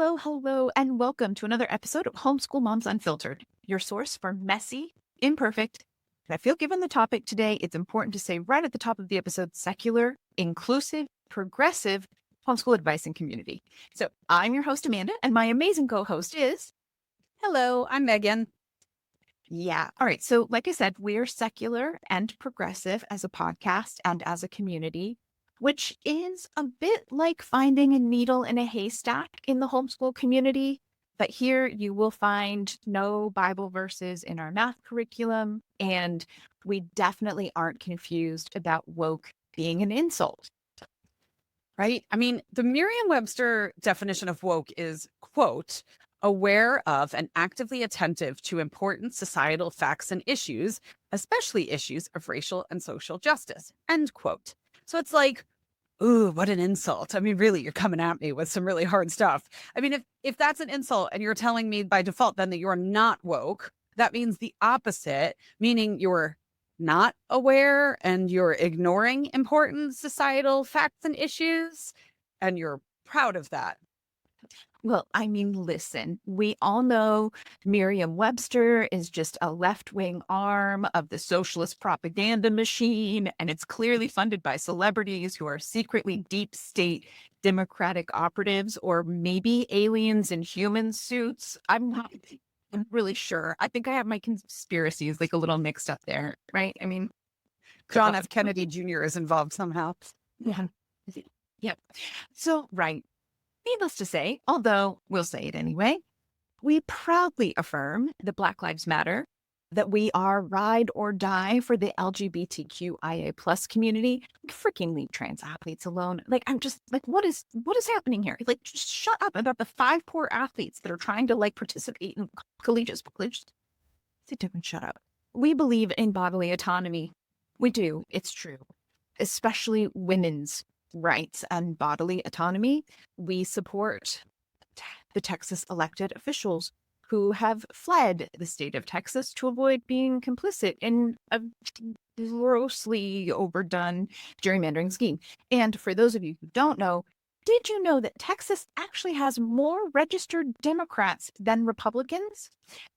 Hello, and welcome to another episode of Homeschool Moms Unfiltered, your source for messy, imperfect, and I feel given the topic today, it's important to say right at the top of the episode, secular, inclusive, progressive homeschool advice and community. So I'm your host, Amanda, and my amazing co-host is... Hello, I'm Meagan. Yeah. All right. So like I said, we're secular and progressive as a podcast and as a community, which is a bit like finding a needle in a haystack in the homeschool community. But here you will find no Bible verses in our math curriculum, and we definitely aren't confused about woke being an insult. Right? I mean, the Merriam-Webster definition of woke is, quote, aware of and actively attentive to important societal facts and issues, especially issues of racial and social justice, end quote. So it's like, ooh, what an insult. I mean, really, you're coming at me with some really hard stuff. I mean, if that's an insult and you're telling me by default then that you're not woke, that means the opposite, meaning you're not aware and you're ignoring important societal facts and issues, and you're proud of that. Well, I mean, listen, we all know Merriam-Webster is just a left-wing arm of the socialist propaganda machine, and it's clearly funded by celebrities who are secretly deep state democratic operatives, or maybe aliens in human suits. I'm really sure. I think I have my conspiracies like a little mixed up there, right? I mean, John F. Kennedy Jr. is involved somehow. yeah. Yep. So, right. Needless to say, although we'll say it anyway, we proudly affirm that Black Lives Matter, that we are ride or die for the LGBTQIA plus community. Freaking leave trans athletes alone. Like, I'm just like, what is happening here? Like, just shut up about the 5 poor athletes that are trying to like participate in collegiate sport. Just sit down and shut up. We believe in bodily autonomy. We do. It's true. Especially women's rights and bodily autonomy. We support the Texas elected officials who have fled the state of Texas to avoid being complicit in a grossly overdone gerrymandering scheme. And for those of you who don't know, did you know that Texas actually has more registered Democrats than Republicans?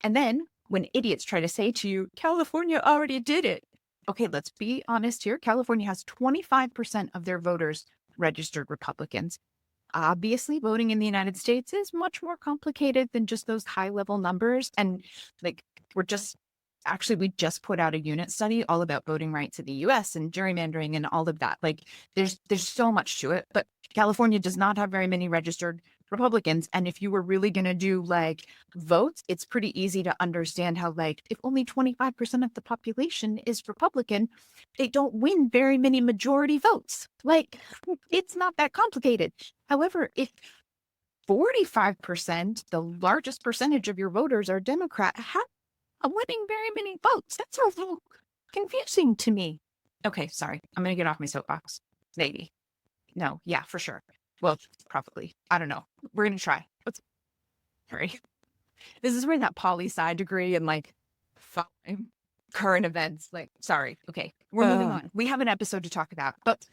And then when idiots try to say to you, California already did it. Okay, let's be honest here. California has 25% of their voters registered Republicans. Obviously, voting in the United States is much more complicated than just those high-level numbers. And like, we just put out a unit study all about voting rights in the US and gerrymandering and all of that. Like, there's so much to it, but California does not have very many registered Republicans. And if you were really going to do like votes, it's pretty easy to understand how, like, if only 25% of the population is Republican, they don't win very many majority votes. Like, it's not that complicated. However, if 45%, the largest percentage of your voters are Democrat, how winning very many votes? That's a little confusing to me. Okay, sorry. I'm going to get off my soapbox. Maybe. No, yeah, for sure. Well, probably. I don't know. We're going to try. Sorry. This is where that poli-sci degree and like current events, like, sorry. Okay, we're moving on. We have an episode to talk about, but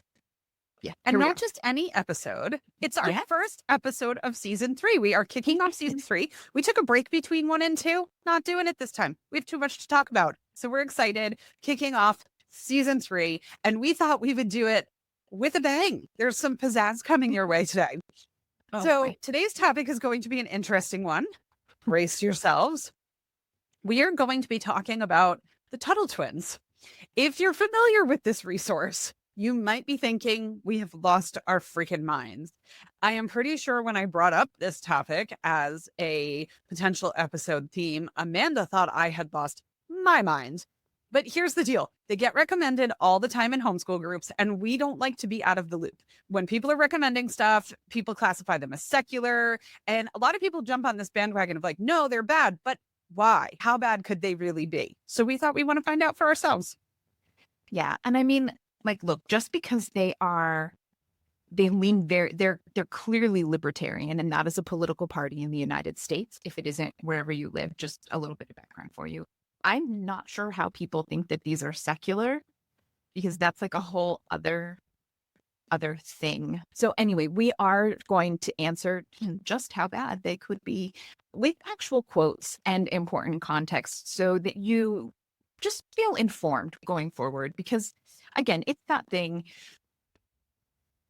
yeah. And not just any episode. It's our first episode of season 3. We are kicking off season 3. We took a break between 1 and 2. Not doing it this time. We have too much to talk about. So we're excited. Kicking off season 3. And we thought we would do it with a bang. There's some pizzazz coming your way today. Today's topic is going to be an interesting one. Brace yourselves. We are going to be talking about the Tuttle Twins. If you're familiar with this resource, you might be thinking we have lost our freaking minds. I am pretty sure when I brought up this topic as a potential episode theme, Amanda thought I had lost my mind. But here's the deal. They get recommended all the time in homeschool groups, and we don't like to be out of the loop. When people are recommending stuff, people classify them as secular, and a lot of people jump on this bandwagon of like, no, they're bad, but why? How bad could they really be? So we thought we want to find out for ourselves. Yeah. And I mean, like, look, just because they're clearly libertarian, and that is a political party in the United States. If it isn't wherever you live, just a little bit of background for you. I'm not sure how people think that these are secular, because that's like a whole other other thing. So anyway, we are going to answer just how bad they could be with actual quotes and important context so that you just feel informed going forward. Because again, it's that thing.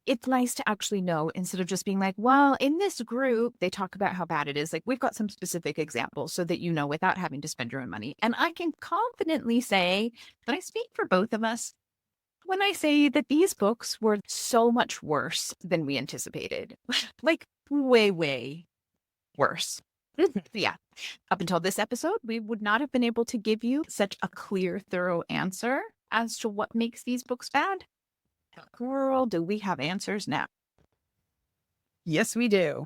It's nice to actually know instead of just being like, well, in this group, they talk about how bad it is. Like, we've got some specific examples so that you know without having to spend your own money. And I can confidently say that I speak for both of us when I say that these books were so much worse than we anticipated. Like, way, way worse. Yeah. Up until this episode, we would not have been able to give you such a clear, thorough answer as to what makes these books bad. Girl, do we have answers now? Yes, we do.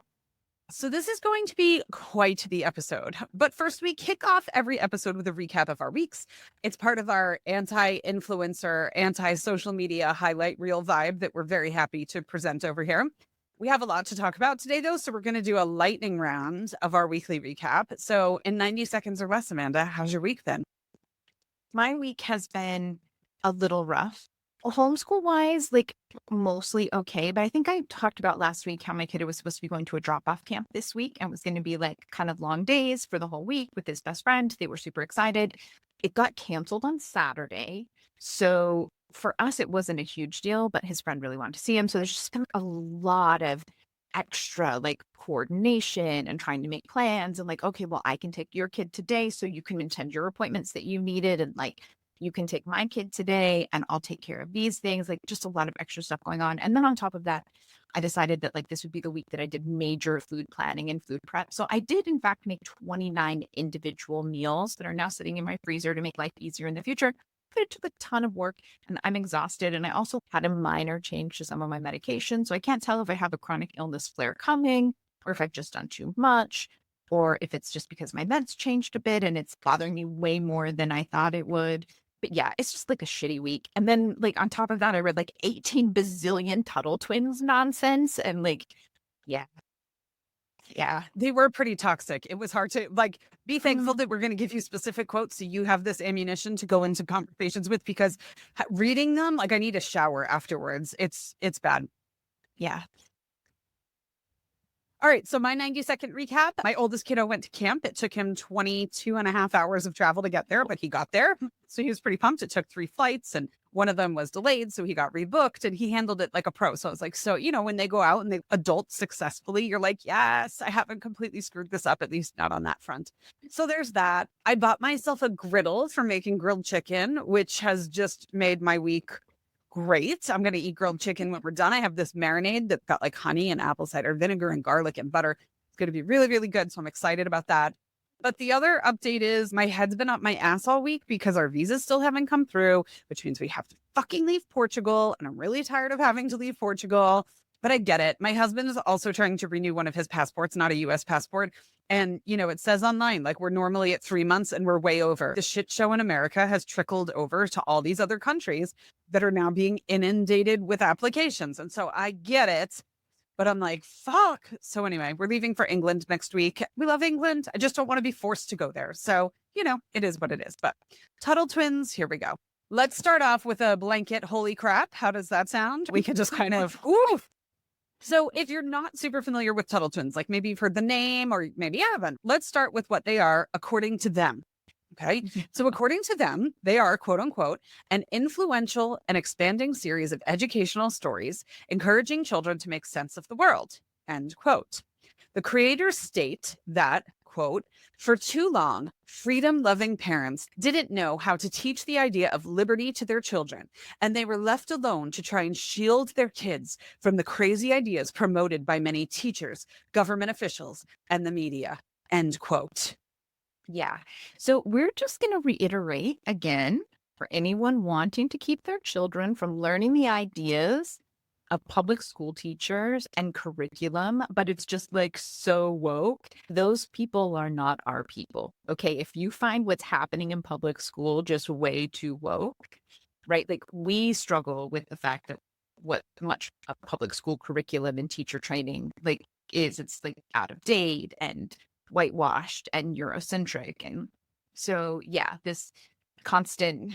So this is going to be quite the episode. But first, we kick off every episode with a recap of our weeks. It's part of our anti-influencer, anti-social media highlight reel vibe that we're very happy to present over here. We have a lot to talk about today, though, so we're going to do a lightning round of our weekly recap. So in 90 seconds or less, Amanda, how's your week been? My week has been a little rough. Homeschool wise, like mostly okay. But I think I talked about last week how my kid was supposed to be going to a drop off camp this week and was going to be like kind of long days for the whole week with his best friend. They were super excited. It got canceled on Saturday. So for us, it wasn't a huge deal, but his friend really wanted to see him. So there's just been a lot of extra like coordination and trying to make plans and like, okay, well, I can take your kid today so you can attend your appointments that you needed. And like, you can take my kid today and I'll take care of these things, like just a lot of extra stuff going on. And then on top of that, I decided that like this would be the week that I did major food planning and food prep. So I did in fact make 29 individual meals that are now sitting in my freezer to make life easier in the future. But it took a ton of work and I'm exhausted. And I also had a minor change to some of my medication. So I can't tell if I have a chronic illness flare coming or if I've just done too much, or if it's just because my meds changed a bit and it's bothering me way more than I thought it would. But yeah, it's just like a shitty week. And then like on top of that, I read like 18 bazillion Tuttle Twins nonsense. And like, yeah. Yeah. They were pretty toxic. It was hard to like be thankful that we're going to give you specific quotes so you have this ammunition to go into conversations with, because reading them, like I need a shower afterwards. It's bad. Yeah. All right. So my 90-second recap. My oldest kiddo went to camp. It took him 22 and a half hours of travel to get there, but he got there. So he was pretty pumped. It took 3 flights and one of them was delayed. So he got rebooked and he handled it like a pro. So I was like, so, you know, when they go out and they adult successfully, you're like, yes, I haven't completely screwed this up, at least not on that front. So there's that. I bought myself a griddle for making grilled chicken, which has just made my week great. I'm going to eat grilled chicken when we're done. I have this marinade that's got like honey and apple cider vinegar and garlic and butter. It's going to be really, really good. So I'm excited about that. But the other update is my head's been up my ass all week because our visas still haven't come through, which means we have to fucking leave Portugal. And I'm really tired of having to leave Portugal. But I get it. My husband is also trying to renew one of his passports, not a US passport. And, you know, it says online, like we're normally at 3 months and we're way over. The shit show in America has trickled over to all these other countries that are now being inundated with applications. And so I get it, but I'm like, fuck. So anyway, we're leaving for England next week. We love England. I just don't want to be forced to go there. So, you know, it is what it is. But Tuttle Twins, here we go. Let's start off with a blanket. Holy crap. How does that sound? We could just kind of, ooh. So if you're not super familiar with Tuttle Twins, like maybe you've heard the name or maybe you haven't, let's start with what they are according to them. Okay. So according to them, they are, quote unquote, an influential and expanding series of educational stories encouraging children to make sense of the world, end quote. The creators state that, quote, for too long, freedom-loving parents didn't know how to teach the idea of liberty to their children, and they were left alone to try and shield their kids from the crazy ideas promoted by many teachers, government officials, and the media, end quote. Yeah. So we're just going to reiterate again for anyone wanting to keep their children from learning the ideas of public school teachers and curriculum, but it's just like so woke. Those people are not our people. Okay. If you find what's happening in public school just way too woke, right? Like we struggle with the fact that what much of public school curriculum and teacher training like is, it's like out of date and whitewashed and Eurocentric. And so, yeah, this constant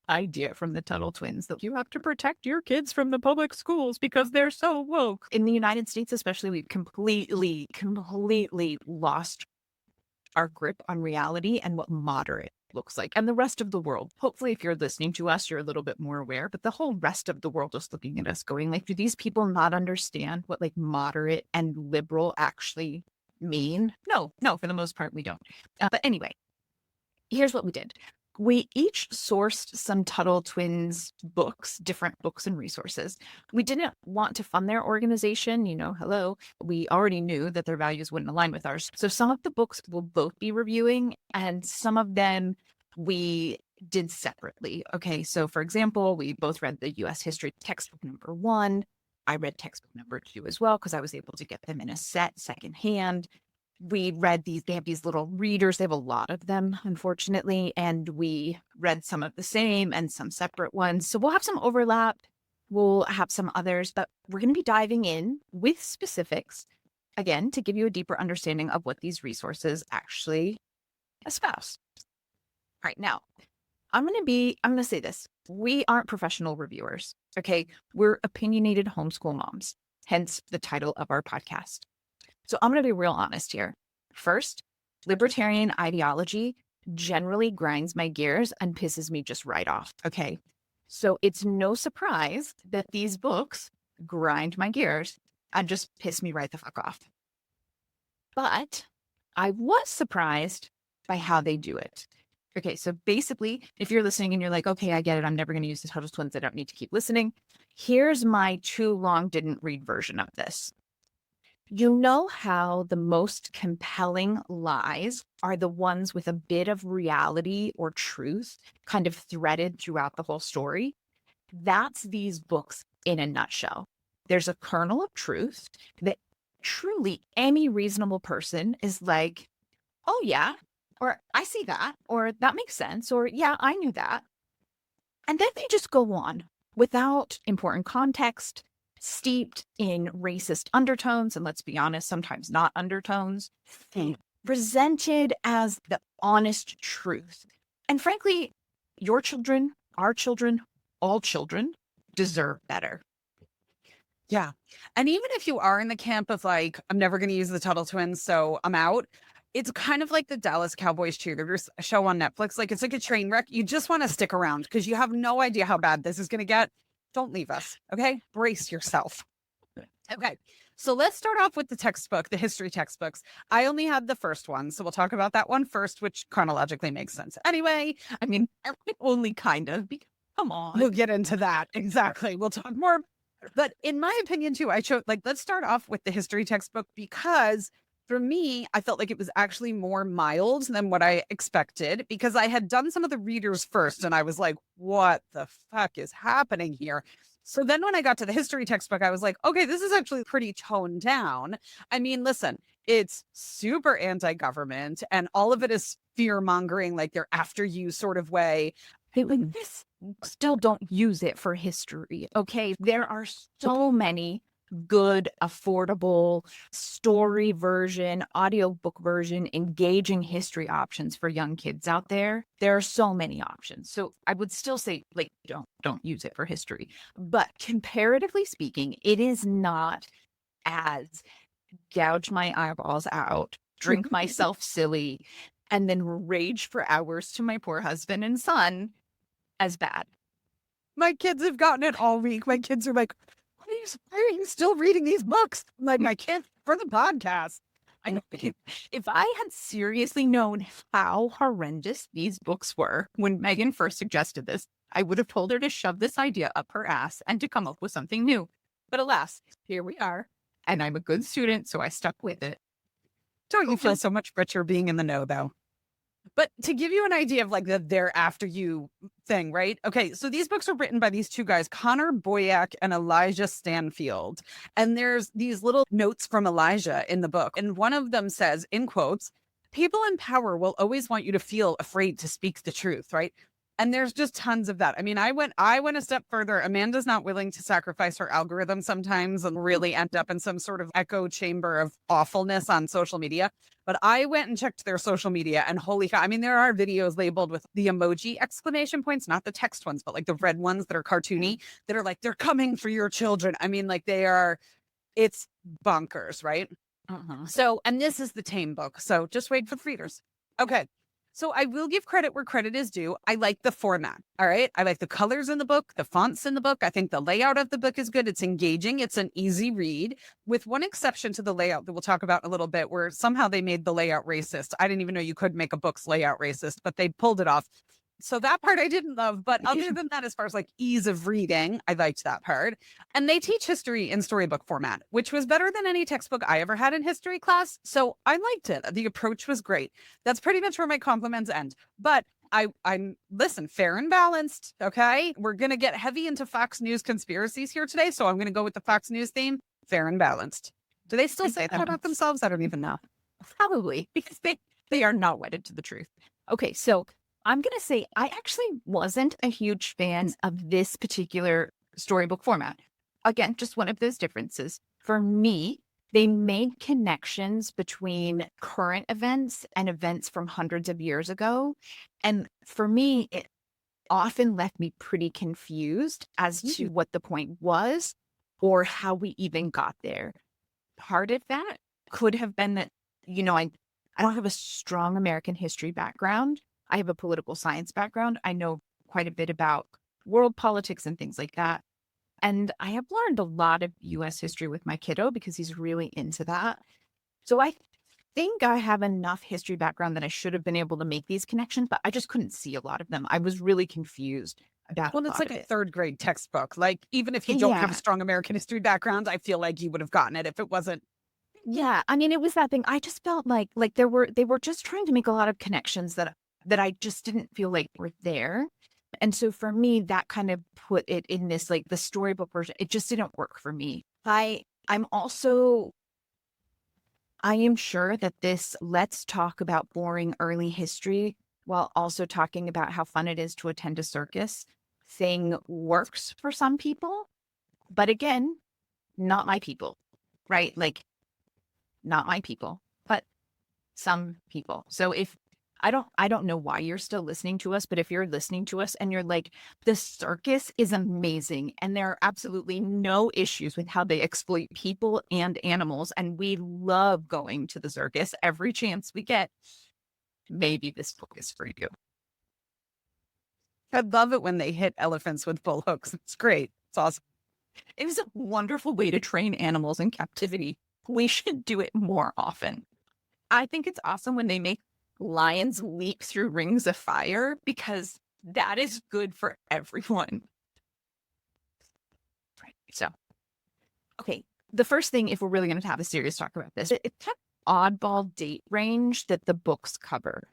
idea from the Tuttle Twins that you have to protect your kids from the public schools because they're so woke. In the United States, especially, we've completely lost our grip on reality and what moderate looks like. And the rest of the world, hopefully, if you're listening to us, you're a little bit more aware, but the whole rest of the world is looking at us going like, do these people not understand what like moderate and liberal actually mean? No, for the most part, we don't. But anyway, here's what we did. We each sourced some Tuttle Twins books, different books and resources. We didn't want to fund their organization. Hello. We already knew that their values wouldn't align with ours. So some of the books we'll both be reviewing, and some of them we did separately. Okay. So for example, we both read the US history textbook #1. I read textbook #2 as well, because I was able to get them in a set secondhand. We read these, they have these little readers. They have a lot of them, unfortunately. And we read some of the same and some separate ones. So we'll have some overlap. We'll have some others, but we're going to be diving in with specifics, again, to give you a deeper understanding of what these resources actually espouse. All right, now, I'm going to say this. We aren't professional reviewers, okay? We're opinionated homeschool moms, hence the title of our podcast. So I'm going to be real honest here. First, libertarian ideology generally grinds my gears and pisses me just right off. Okay. So it's no surprise that these books grind my gears and just piss me right the fuck off. But I was surprised by how they do it. Okay. So basically, if you're listening and you're like, okay, I get it, I'm never going to use the Tuttle Twins, I don't need to keep listening. Here's my too long didn't read version of this. You know how the most compelling lies are the ones with a bit of reality or truth kind of threaded throughout the whole story? That's these books in a nutshell. There's a kernel of truth that truly any reasonable person is like, oh yeah, or I see that, or that makes sense, or yeah, I knew that. And then they just go on without important context, steeped in racist undertones, and let's be honest, sometimes not undertones, presented as the honest truth. And frankly, your children, our children, all children deserve better. Yeah. And even if you are in the camp of like, I'm never going to use the Tuttle Twins, so I'm out. It's kind of like the Dallas Cowboys cheerleaders show on Netflix. Like, it's like a train wreck. You just want to stick around because you have no idea how bad this is going to get. Don't leave us. Okay. Brace yourself. Okay. So let's start off with the textbook, the history textbooks. I only had the first one. So we'll talk about that one first, which chronologically makes sense. Anyway, I mean, only kind of. Come on. We'll get into that. Exactly. We'll talk more. But in my opinion, too, I chose, like, let's start off with the history textbook because for me, I felt like it was actually more mild than what I expected because I had done some of the readers first and I was like, what the fuck is happening here? So then when I got to the history textbook, I was like, okay, this is actually pretty toned down. I mean, listen, it's super anti-government and all of it is fear-mongering, like they're after you sort of way. Still don't use it for history, okay? There are so many good, affordable story version, audiobook version, engaging history options for young kids out there. There are so many options. So I would still say, like, don't use it for history. But comparatively speaking, it is not as gouge my eyeballs out, drink myself silly, and then rage for hours to my poor husband and son as bad. My kids have gotten it all week. My kids are like, why are you still reading these books? I'm like, my kids for the podcast. I know. If I had seriously known how horrendous these books were when Meagan first suggested this, I would have told her to shove this idea up her ass and to come up with something new. But alas, here we are. And I'm a good student, so I stuck with it. Don't you feel so much richer being in the know, though? But to give you an idea of like the they're after you thing, right? Okay, so these books are written by these two guys, Connor Boyack and Elijah Stanfield. And there's these little notes from Elijah in the book. And one of them says, in quotes, people in power will always want you to feel afraid to speak the truth, right? And there's just tons of that. I mean, I went a step further. Amanda's not willing to sacrifice her algorithm sometimes and really end up in some sort of echo chamber of awfulness on social media. But I went and checked their social media, and holy cow, I mean, there are videos labeled with the emoji exclamation points, not the text ones, but like the red ones that are cartoony, that are like, they're coming for your children. I mean, like it's bonkers, right? So, and this is the tame book. So just wait for the readers. Okay. So I will give credit where credit is due. I like the format. All right. I like the colors in the book, the fonts in the book. I think the layout of the book is good. It's engaging. It's an easy read, with one exception to the layout that we'll talk about in a little bit, where somehow they made the layout racist. I didn't even know you could make a book's layout racist, but they pulled it off. So that part I didn't love. But other than that, as far as like ease of reading, I liked that part. And they teach history in storybook format, which was better than any textbook I ever had in history class. So I liked it. The approach was great. That's pretty much where my compliments end. But I'm listen, fair and balanced. Okay. We're going to get heavy into Fox News conspiracies here today. So I'm going to go with the Fox News theme, fair and balanced. Do they still say that about themselves? I don't even know. Probably, because they are not wedded to the truth. Okay, so I'm going to say I actually wasn't a huge fan of this particular storybook format. Again, just one of those differences. For me, they made connections between current events and events from hundreds of years ago. And for me, it often left me pretty confused as to what the point was or how we even got there. Part of that could have been that, I don't have a strong American history background. I have a political science background. I know quite a bit about world politics and things like that. And I have learned a lot of US history with my kiddo because he's really into that. So I think I have enough history background that I should have been able to make these connections, but I just couldn't see a lot of them. I was really confused about Well, it's like a third grade textbook. Like, even if you don't have a strong American history background, I feel like you would have gotten it if it wasn't. Yeah, I mean, it was that thing. I just felt like they were just trying to make a lot of connections that I just didn't feel like were there. And so for me, that kind of put it in this, like the storybook version. It just didn't work for me. I am sure that this let's talk about boring early history while also talking about how fun it is to attend a circus thing works for some people. But again, not my people, right? Like, not my people, but some people. So if I don't know why you're still listening to us, but if you're listening to us and you're like, the circus is amazing and there are absolutely no issues with how they exploit people and animals, and we love going to the circus every chance we get, maybe this book is for you. I love it when they hit elephants with bull hooks. It's great. It's awesome. It was a wonderful way to train animals in captivity. We should do it more often. I think it's awesome when they make lions leap through rings of fire because that is good for everyone. Right. So, okay. The first thing, if we're really going to have a serious talk about this, it's an oddball date range that the books cover.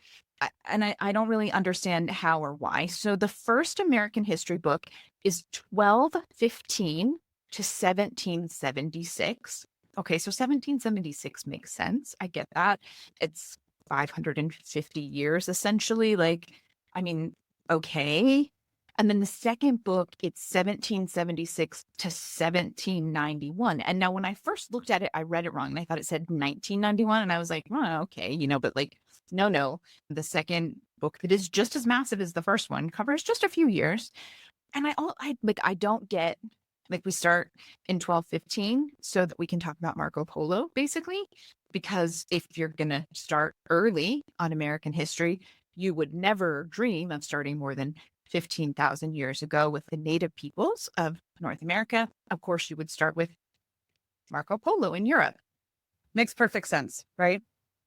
And I don't really understand how or why. So the first American history book is 1215 to 1776. Okay, so 1776 makes sense. I get that. It's 550 years, essentially. Like, I mean, okay. And then the second book, it's 1776 to 1791. And now when I first looked at it, I read it wrong. And I thought it said 1991. And I was like, oh, okay, but like, no. The second book that is just as massive as the first one covers just a few years. And I don't get, like, we start in 1215 so that we can talk about Marco Polo, basically, because if you're going to start early on American history, you would never dream of starting more than 15,000 years ago with the native peoples of North America. Of course, you would start with Marco Polo in Europe. Makes perfect sense, right?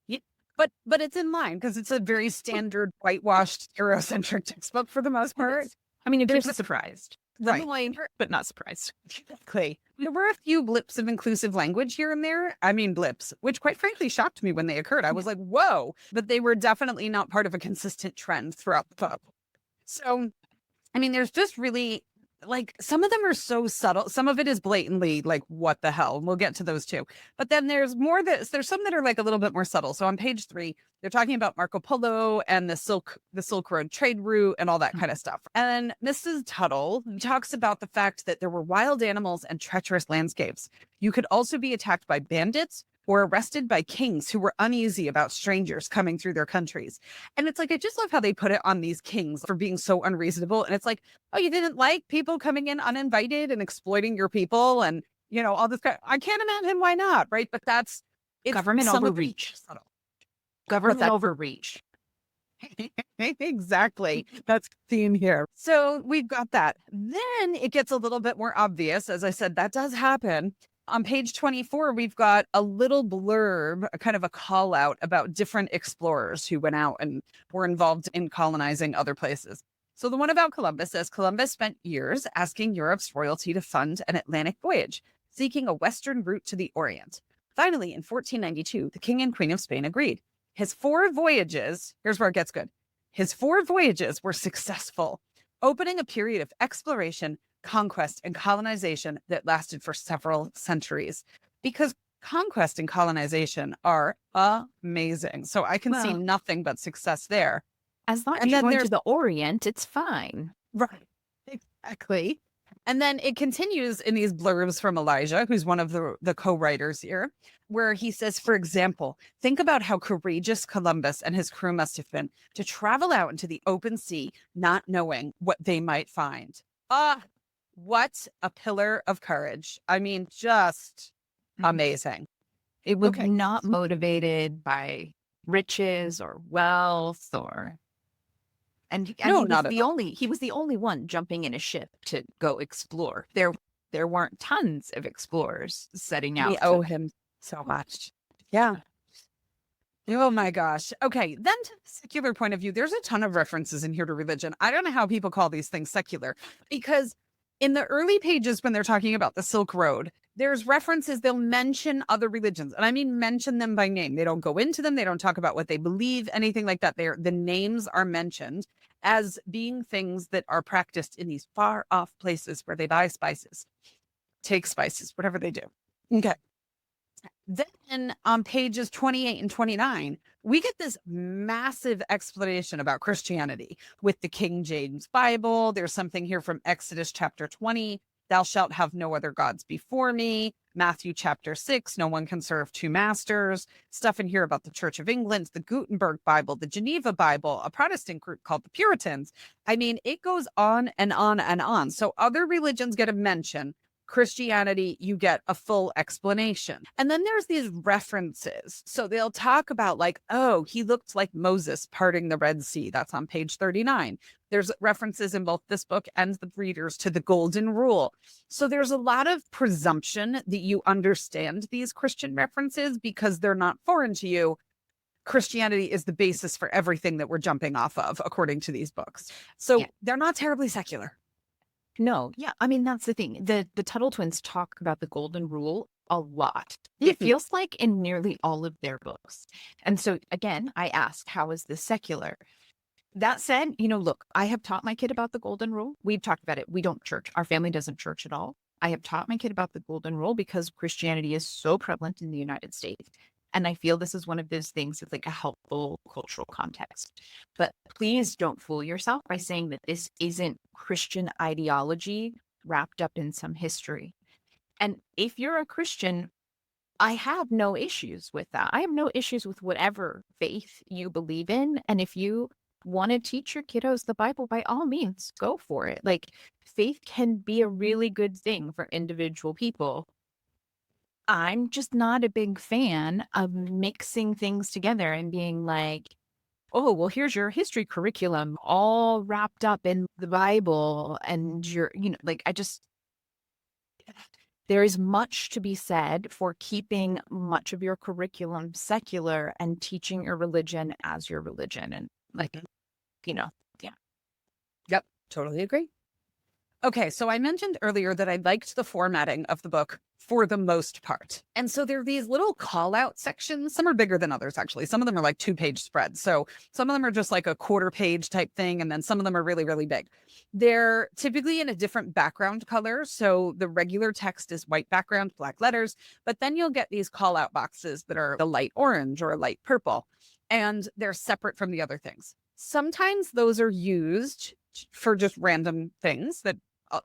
Yeah. But it's in line because it's a very standard whitewashed Eurocentric textbook for the most part. I mean, you're surprised. Right. But not surprised. Exactly. There were a few blips of inclusive language here and there. I mean, blips, which quite frankly shocked me when they occurred. I was like, whoa, but they were definitely not part of a consistent trend throughout the book. So, I mean, there's just really like some of them are so subtle. Some of it is blatantly like, what the hell? And we'll get to those too. But then there's there's some that are like a little bit more subtle. So on page 3, they're talking about Marco Polo and the Silk Road trade route and all that kind of stuff. And Mrs. Tuttle talks about the fact that there were wild animals and treacherous landscapes. You could also be attacked by bandits or arrested by kings who were uneasy about strangers coming through their countries. And it's like, I just love how they put it on these kings for being so unreasonable. And it's like, oh, you didn't like people coming in uninvited and exploiting your people and, all this kind. I can't imagine why not, right? But it's government overreach. Government overreach. Exactly. That's the theme here. So we've got that. Then it gets a little bit more obvious. As I said, that does happen. On page 24, we've got a little blurb, a kind of a call out about different explorers who went out and were involved in colonizing other places. So the one about Columbus says Columbus spent years asking Europe's royalty to fund an Atlantic voyage, seeking a western route to the Orient. Finally, in 1492, the King and Queen of Spain agreed. His 4 voyages, here's where it gets good. His 4 voyages were successful, opening a period of exploration, conquest, and colonization that lasted for several centuries, because conquest and colonization are amazing. So I can see nothing but success there. As long as you're going to the Orient, it's fine. Right. Exactly. And then it continues in these blurbs from Elijah, who's one of the co-writers here, where he says, for example, think about how courageous Columbus and his crew must have been to travel out into the open sea, not knowing what they might find. What a pillar of courage. I mean, just amazing. It was not motivated by riches or wealth and no, he was the only one jumping in a ship to go explore. There weren't tons of explorers setting out. We owe him so much. Yeah. Oh my gosh. Okay. Then to the secular point of view, there's a ton of references in here to religion. I don't know how people call these things secular, because in the early pages, when they're talking about the Silk Road, there's references. They'll mention other religions, and I mean mention them by name. They don't go into them. They don't talk about what they believe, anything like that. The names are mentioned as being things that are practiced in these far off places where they buy spices, take spices, whatever they do. Okay. Then on pages 28 and 29, we get this massive explanation about Christianity with the King James Bible. There's something here from Exodus chapter 20. Thou shalt have no other gods before me. Matthew chapter 6, no one can serve 2 masters. Stuff in here about the Church of England, the Gutenberg Bible, the Geneva Bible, a Protestant group called the Puritans. I mean, it goes on and on and on. So other religions get a mention. Christianity, you get a full explanation. And then there's these references. So they'll talk about like, oh, he looked like Moses parting the Red Sea. That's on page 39. There's references in both this book and the Readers to the Golden Rule. So there's a lot of presumption that you understand these Christian references because they're not foreign to you. Christianity is the basis for everything that we're jumping off of, according to these books. So they're not terribly secular. No, yeah. I mean, that's the thing. The Tuttle Twins talk about the Golden Rule a lot. It feels like in nearly all of their books. And so, again, I asked, how is this secular? That said, look, I have taught my kid about the Golden Rule. We've talked about it. We don't church. Our family doesn't church at all. I have taught my kid about the Golden Rule because Christianity is so prevalent in the United States. And I feel this is one of those things that's like a helpful cultural context. But please don't fool yourself by saying that this isn't Christian ideology wrapped up in some history. And if you're a Christian, I have no issues with that. I have no issues with whatever faith you believe in. And if you want to teach your kiddos the Bible, by all means, go for it. Like, faith can be a really good thing for individual people. I'm just not a big fan of mixing things together and being like, oh, well, here's your history curriculum all wrapped up in the Bible. And there is much to be said for keeping much of your curriculum secular and teaching your religion as your religion. And yeah. Yep. Totally agree. Okay, so I mentioned earlier that I liked the formatting of the book for the most part. And so there are these little call out sections. Some are bigger than others, actually. Some of them are like 2-page spreads. So some of them are just like a quarter page type thing. And then some of them are really, really big. They're typically in a different background color. So the regular text is white background, black letters. But then you'll get these call out boxes that are a light orange or a light purple. And they're separate from the other things. Sometimes those are used for just random things that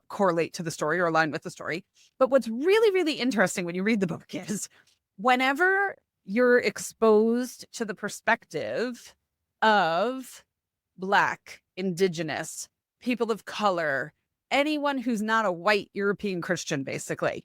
correlate to the story or align with the story. But what's really, really interesting when you read the book is whenever you're exposed to the perspective of Black, Indigenous, people of color, anyone who's not a white European Christian, basically,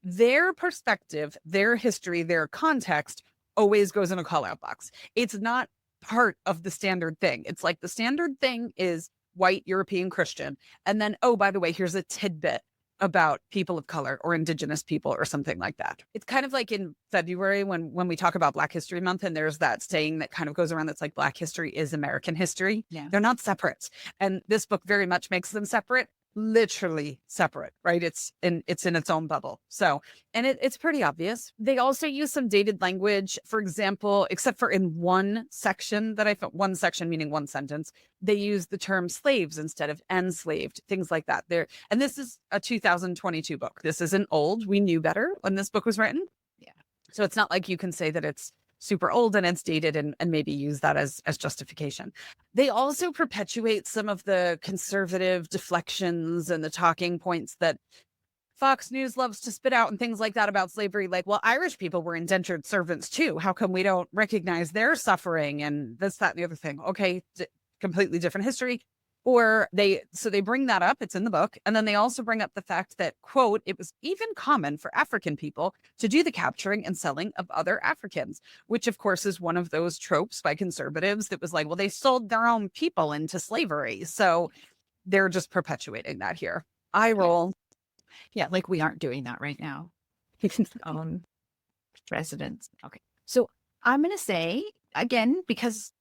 their perspective, their history, their context always goes in a call out box. It's not part of the standard thing. It's like the standard thing is white European Christian. And then, oh, by the way, here's a tidbit about people of color or Indigenous people or something like that. It's kind of like in February when we talk about Black History Month, and there's that saying that kind of goes around that's like Black history is American history. Yeah. They're not separate. And this book very much makes them separate, literally separate, right? It's in its own bubble. So, and it's pretty obvious. They also use some dated language, for example, except for in one section that I found, one section meaning one sentence, they use the term slaves instead of enslaved, things like that. There, and this is a 2022 book. This isn't old. We knew better when this book was written. Yeah. So it's not like you can say that it's super old and it's dated and maybe use that as justification. They also perpetuate some of the conservative deflections and the talking points that Fox News loves to spit out and things like that about slavery. Like, well, Irish people were indentured servants too. How come we don't recognize their suffering and this, that, and the other thing? Okay, completely different history. Or they bring that up. It's in the book. And then they also bring up the fact that, quote, it was even common for African people to do the capturing and selling of other Africans, which of course is one of those tropes by conservatives that was like, well, they sold their own people into slavery. So they're just perpetuating that here. I roll. Yeah, like we aren't doing that right now. Residents. Okay. So I'm going to say, again, because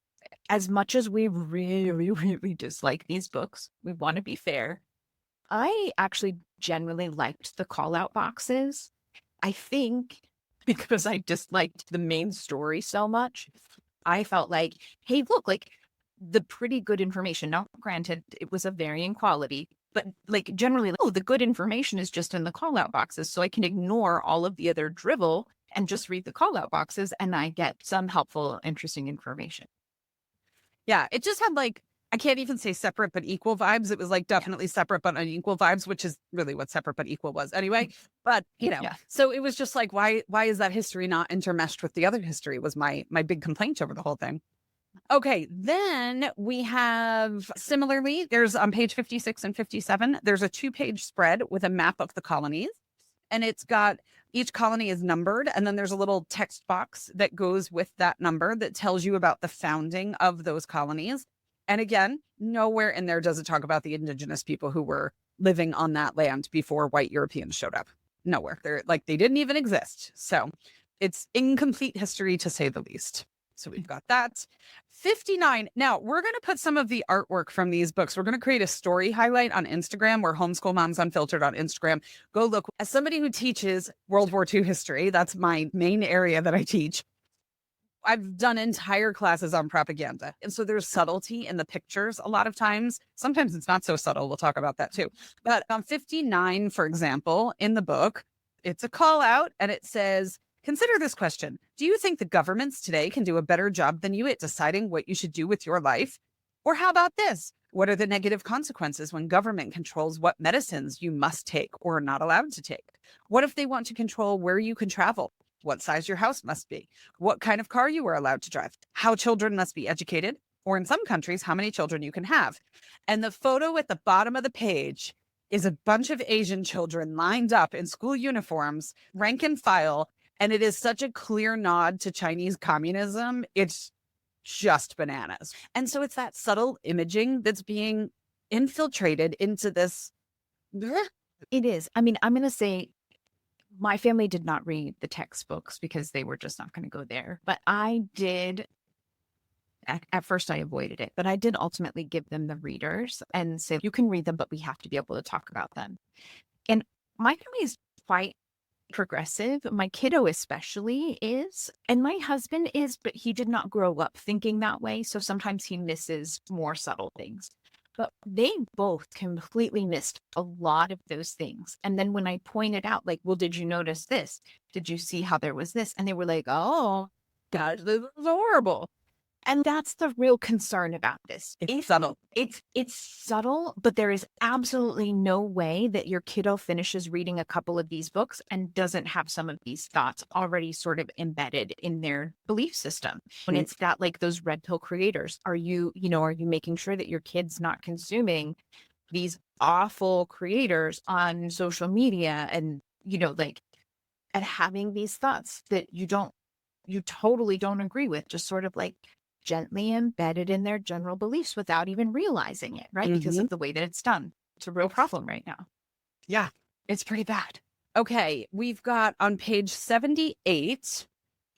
as much as we really, really dislike these books, we want to be fair. I actually genuinely liked the call out boxes. I think because I disliked the main story so much, I felt like, hey, look, like the pretty good information. Now, granted, it was of varying quality, but like generally, oh, the good information is just in the call out boxes. So I can ignore all of the other drivel and just read the call out boxes and I get some helpful, interesting information. Yeah, it just had like, I can't even say separate but equal vibes. It was like definitely separate but unequal vibes, which is really what separate but equal was anyway. But, so it was just like, why is that history not intermeshed with the other history was my big complaint over the whole thing. Okay, then we have similarly, there's on page 56 and 57, there's a 2-page spread with a map of the colonies. And it's got each colony is numbered. And then there's a little text box that goes with that number that tells you about the founding of those colonies. And again, nowhere in there does it talk about the Indigenous people who were living on that land before white Europeans showed up. Nowhere. They're like, they didn't even exist. So it's incomplete history to say the least. So we've got that. 59. Now we're going to put some of the artwork from these books. We're going to create a story highlight on Instagram. We're Homeschool Moms Unfiltered on Instagram. Go look. As somebody who teaches World War II history, that's my main area that I teach. I've done entire classes on propaganda. And so there's subtlety in the pictures a lot of times. Sometimes it's not so subtle. We'll talk about that too. But on 59, for example, in the book, it's a call out and it says, consider this question. Do you think the governments today can do a better job than you at deciding what you should do with your life? Or how about this? What are the negative consequences when government controls what medicines you must take or are not allowed to take? What if they want to control where you can travel? What size your house must be? What kind of car you are allowed to drive? How children must be educated? Or in some countries, how many children you can have? And the photo at the bottom of the page is a bunch of Asian children lined up in school uniforms, rank and file. And it is such a clear nod to Chinese communism. It's just bananas. And so it's that subtle imaging that's being infiltrated into this. It is. I mean, I'm going to say my family did not read the textbooks because they were just not going to go there. But I did At first, I avoided it, but I did ultimately give them the readers and say, you can read them, but we have to be able to talk about them. And my family is quite progressive. My kiddo especially is, and my husband is, but he did not grow up thinking that way. So sometimes he misses more subtle things. But they both completely missed a lot of those things. And then when I pointed out, like, well, did you notice this? Did you see how there was this? And they were like, oh, gosh, this is horrible. And that's the real concern about this. It's subtle. It's subtle, but there is absolutely no way that your kiddo finishes reading a couple of these books and doesn't have some of these thoughts already sort of embedded in their belief system. When it's that, like, those red pill creators, are you making sure that your kid's not consuming these awful creators on social media and, and having these thoughts that you totally don't agree with, just sort of like gently embedded in their general beliefs without even realizing it, right? Because of the way that it's done. It's a real problem right now. Yeah. It's pretty bad. Okay. We've got on page 78,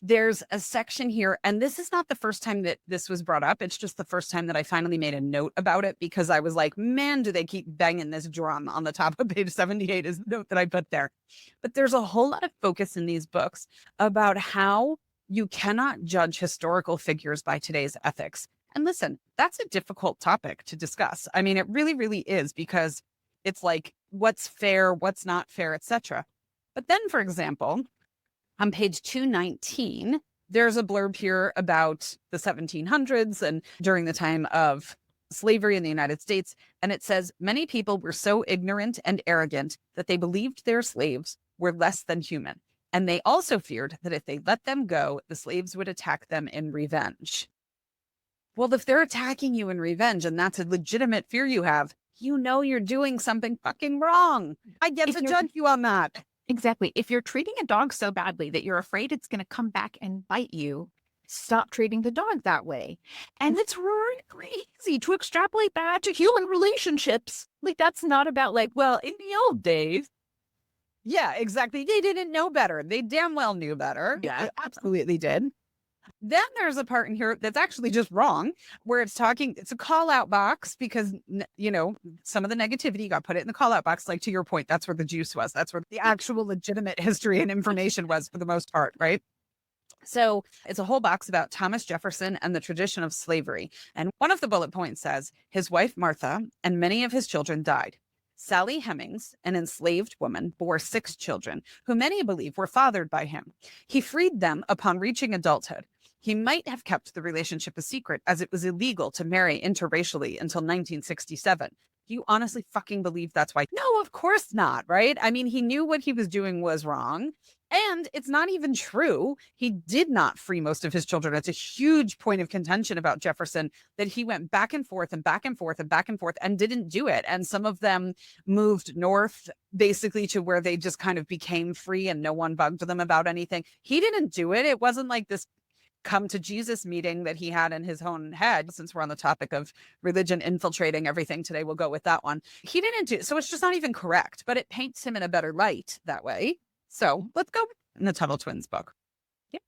there's a section here, and this is not the first time that this was brought up. It's just the first time that I finally made a note about it because I was like, man, do they keep banging this drum on the top of page 78 is the note that I put there. But there's a whole lot of focus in these books about how you cannot judge historical figures by today's ethics. And listen, that's a difficult topic to discuss. I mean, it really, really is, because it's like, what's fair, what's not fair, etc. But then, for example, on page 219, there's a blurb here about the 1700s and during the time of slavery in the United States. And it says, many people were so ignorant and arrogant that they believed their slaves were less than human. And they also feared that if they let them go, the slaves would attack them in revenge. Well, if they're attacking you in revenge and that's a legitimate fear you have, you're doing something fucking wrong. I get to judge you on that. Exactly. If you're treating a dog so badly that you're afraid it's going to come back and bite you, stop treating the dog that way. And it's really easy to extrapolate that to human relationships. Like, that's not about, like, well, in the old days. Yeah, exactly. They didn't know better. They damn well knew better. Yeah, absolutely did. Then there's a part in here that's actually just wrong, where it's a call out box because, some of the negativity got put it in the call out box. Like, to your point, that's where the juice was. That's where the actual legitimate history and information was for the most part, right? So it's a whole box about Thomas Jefferson and the tradition of slavery. And one of the bullet points says his wife, Martha, and many of his children died. Sally Hemings, an enslaved woman, bore 6 children, who many believe were fathered by him. He freed them upon reaching adulthood. He might have kept the relationship a secret, as it was illegal to marry interracially until 1967. Do you honestly fucking believe that's why? No, of course not, right? I mean, he knew what he was doing was wrong. And it's not even true. He did not free most of his children. It's a huge point of contention about Jefferson, that he went back and forth and back and forth and back and forth and didn't do it. And some of them moved north, basically to where they just kind of became free and no one bugged them about anything. He didn't do it. It wasn't like this come to Jesus meeting that he had in his own head. Since we're on the topic of religion infiltrating everything today, we'll go with that one. He didn't do it. So it's just not even correct, but it paints him in a better light that way. So let's go in the Tuttle Twins book. Yep.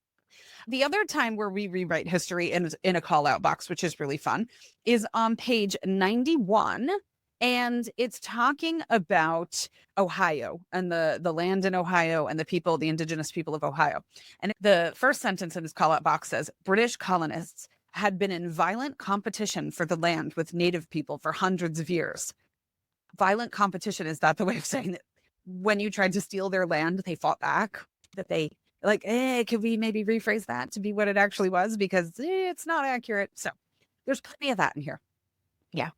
The other time where we rewrite history in a call out box, which is really fun, is on page 91. And it's talking about Ohio and the land in Ohio and the indigenous people of Ohio. And the first sentence in this call out box says, British colonists had been in violent competition for the land with native people for hundreds of years. Violent competition, is that the way of saying that? When you tried to steal their land, they fought back? That they could we maybe rephrase that to be what it actually was? Because it's not accurate. So there's plenty of that in here. Yeah.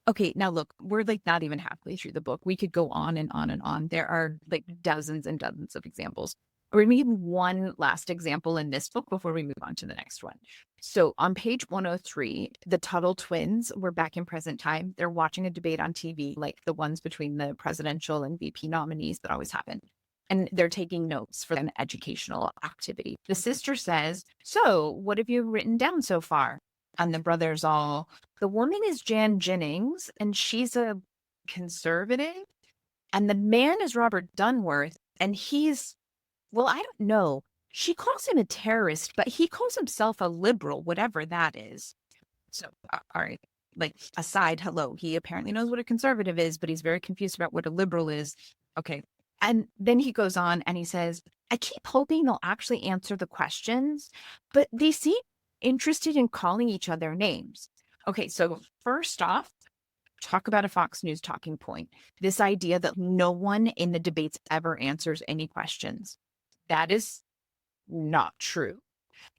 Okay, now look, we're like not even halfway through the book. We could go on and on and on. There are like dozens and dozens of examples. We're going to give one last example in this book before we move on to the next one. So on page 103, the Tuttle Twins were back in present time. They're watching a debate on TV, like the ones between the presidential and VP nominees that always happen. And they're taking notes for an educational activity. The sister says, so what have you written down so far? And the brothers the woman is Jan Jennings, and she's a conservative. And the man is Robert Dunworth, and he's, well, I don't know. she calls him a terrorist, but he calls himself a liberal, whatever that is. So, all right, like aside, hello, he apparently knows what a conservative is, but he's very confused about what a liberal is. Okay. And then he goes on and he says, I keep hoping they'll actually answer the questions, but they seem interested in calling each other names. Okay. So, first off, talk about a Fox News talking point. This idea that no one in the debates ever answers any questions. That is not true.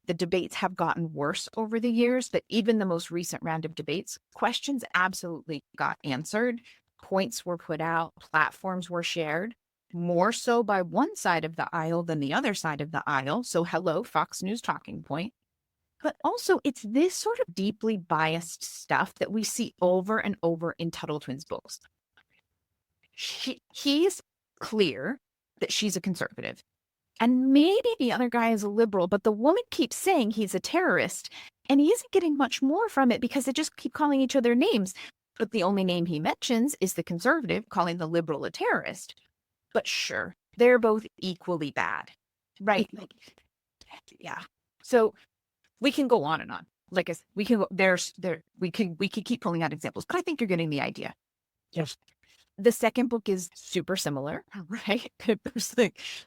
The debates have gotten worse over the years, but even the most recent round of debates, questions absolutely got answered. Points were put out, platforms were shared, more so by one side of the aisle than the other side of the aisle. So, hello, Fox News talking point. But also, it's this sort of deeply biased stuff that we see over and over in Tuttle Twins books. He's clear that she's a conservative. And maybe the other guy is a liberal, but the woman keeps saying he's a terrorist. And he isn't getting much more from it because they just keep calling each other names. But the only name he mentions is the conservative calling the liberal a terrorist. But sure, they're both equally bad. Right? Like, yeah. So we can go on and on. Like I said, we can go we could keep pulling out examples, but I think you're getting the idea. Yes. The second book is super similar, right?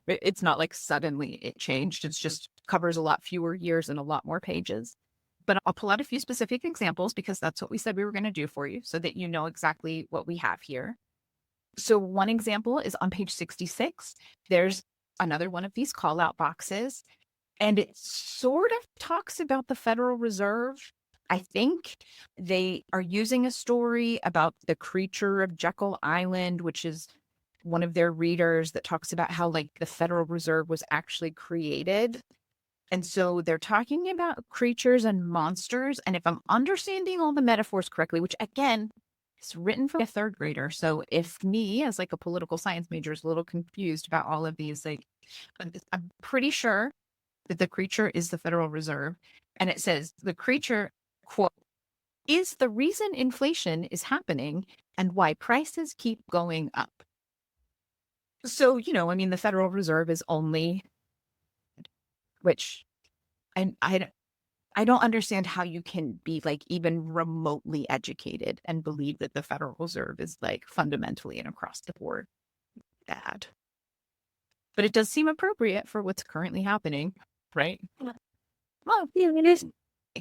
It's not like suddenly it changed. It's just covers a lot fewer years and a lot more pages. But I'll pull out a few specific examples because that's what we said we were going to do for you so that you know exactly what we have here. So one example is on page 66. There's another one of these call out boxes. And it sort of talks about the Federal Reserve. I think they are using a story about the creature of Jekyll Island, which is one of their readers that talks about how like the Federal Reserve was actually created. And so they're talking about creatures and monsters. And if I'm understanding all the metaphors correctly, which again, it's written for a third grader. So if me as like a political science major is a little confused about all of these, like I'm pretty sure that the creature is the Federal Reserve. And it says the creature, quote, is the reason inflation is happening and why prices keep going up. So, I mean, the Federal Reserve is only, which, and I don't understand how you can be like even remotely educated and believe that the Federal Reserve is like fundamentally and across the board bad. But it does seem appropriate for what's currently happening, right? Well, yeah, it is.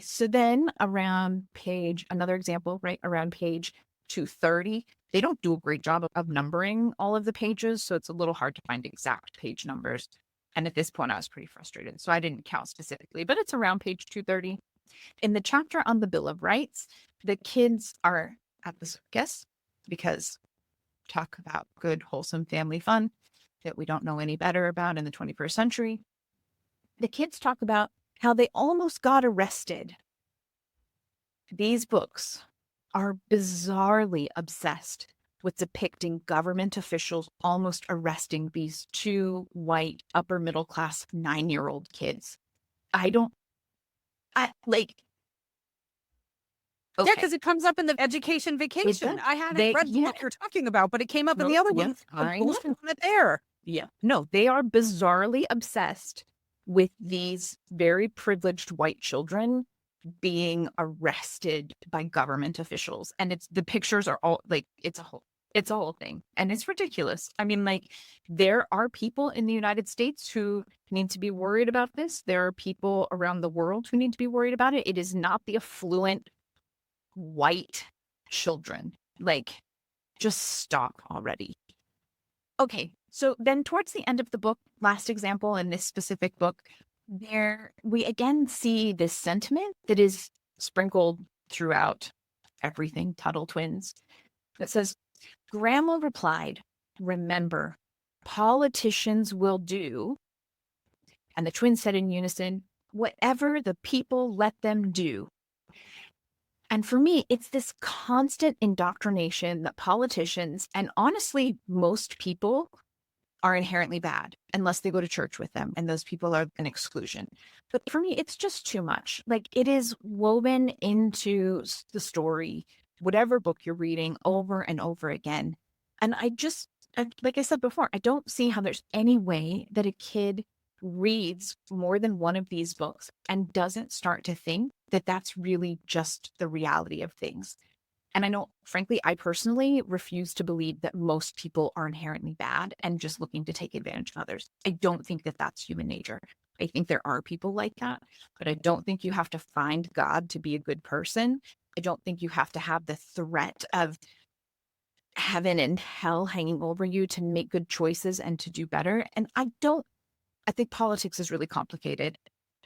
So then another example, right? Around page 230, they don't do a great job of numbering all of the pages. So it's a little hard to find exact page numbers. And at this point, I was pretty frustrated. So I didn't count specifically, but it's around page 230. In the chapter on the Bill of Rights, the kids are at the circus because talk about good, wholesome family fun that we don't know any better about in the 21st century. The kids talk about how they almost got arrested. These books are bizarrely obsessed with depicting government officials almost arresting these two white upper middle class 9-year-old kids. Okay. Yeah, because it comes up in the education vacation. I hadn't read the book you're talking about, but it came up in the other one. I know it there. Yeah. No, they are bizarrely obsessed with these very privileged white children being arrested by government officials. And the pictures are all like, it's a whole thing. And it's ridiculous. I mean, like, there are people in the United States who need to be worried about this. There are people around the world who need to be worried about it. It is not the affluent white children. Like, just stop already. Okay. So then towards the end of the book, last example in this specific book, we again see this sentiment that is sprinkled throughout everything Tuttle Twins that says, Grandma replied, remember, politicians will do, and the twins said in unison, whatever the people let them do. And for me, it's this constant indoctrination that politicians, and honestly, most people, are inherently bad unless they go to church with them, and those people are an exclusion. But for me, it's just too much. Like, it is woven into the story, whatever book you're reading, over and over again. And like I said before, I don't see how there's any way that a kid reads more than one of these books and doesn't start to think that that's really just the reality of things. And I know, frankly, I personally refuse to believe that most people are inherently bad and just looking to take advantage of others. I don't think that that's human nature. I think there are people like that, but I don't think you have to find God to be a good person. I don't think you have to have the threat of heaven and hell hanging over you to make good choices and to do better. And I think politics is really complicated.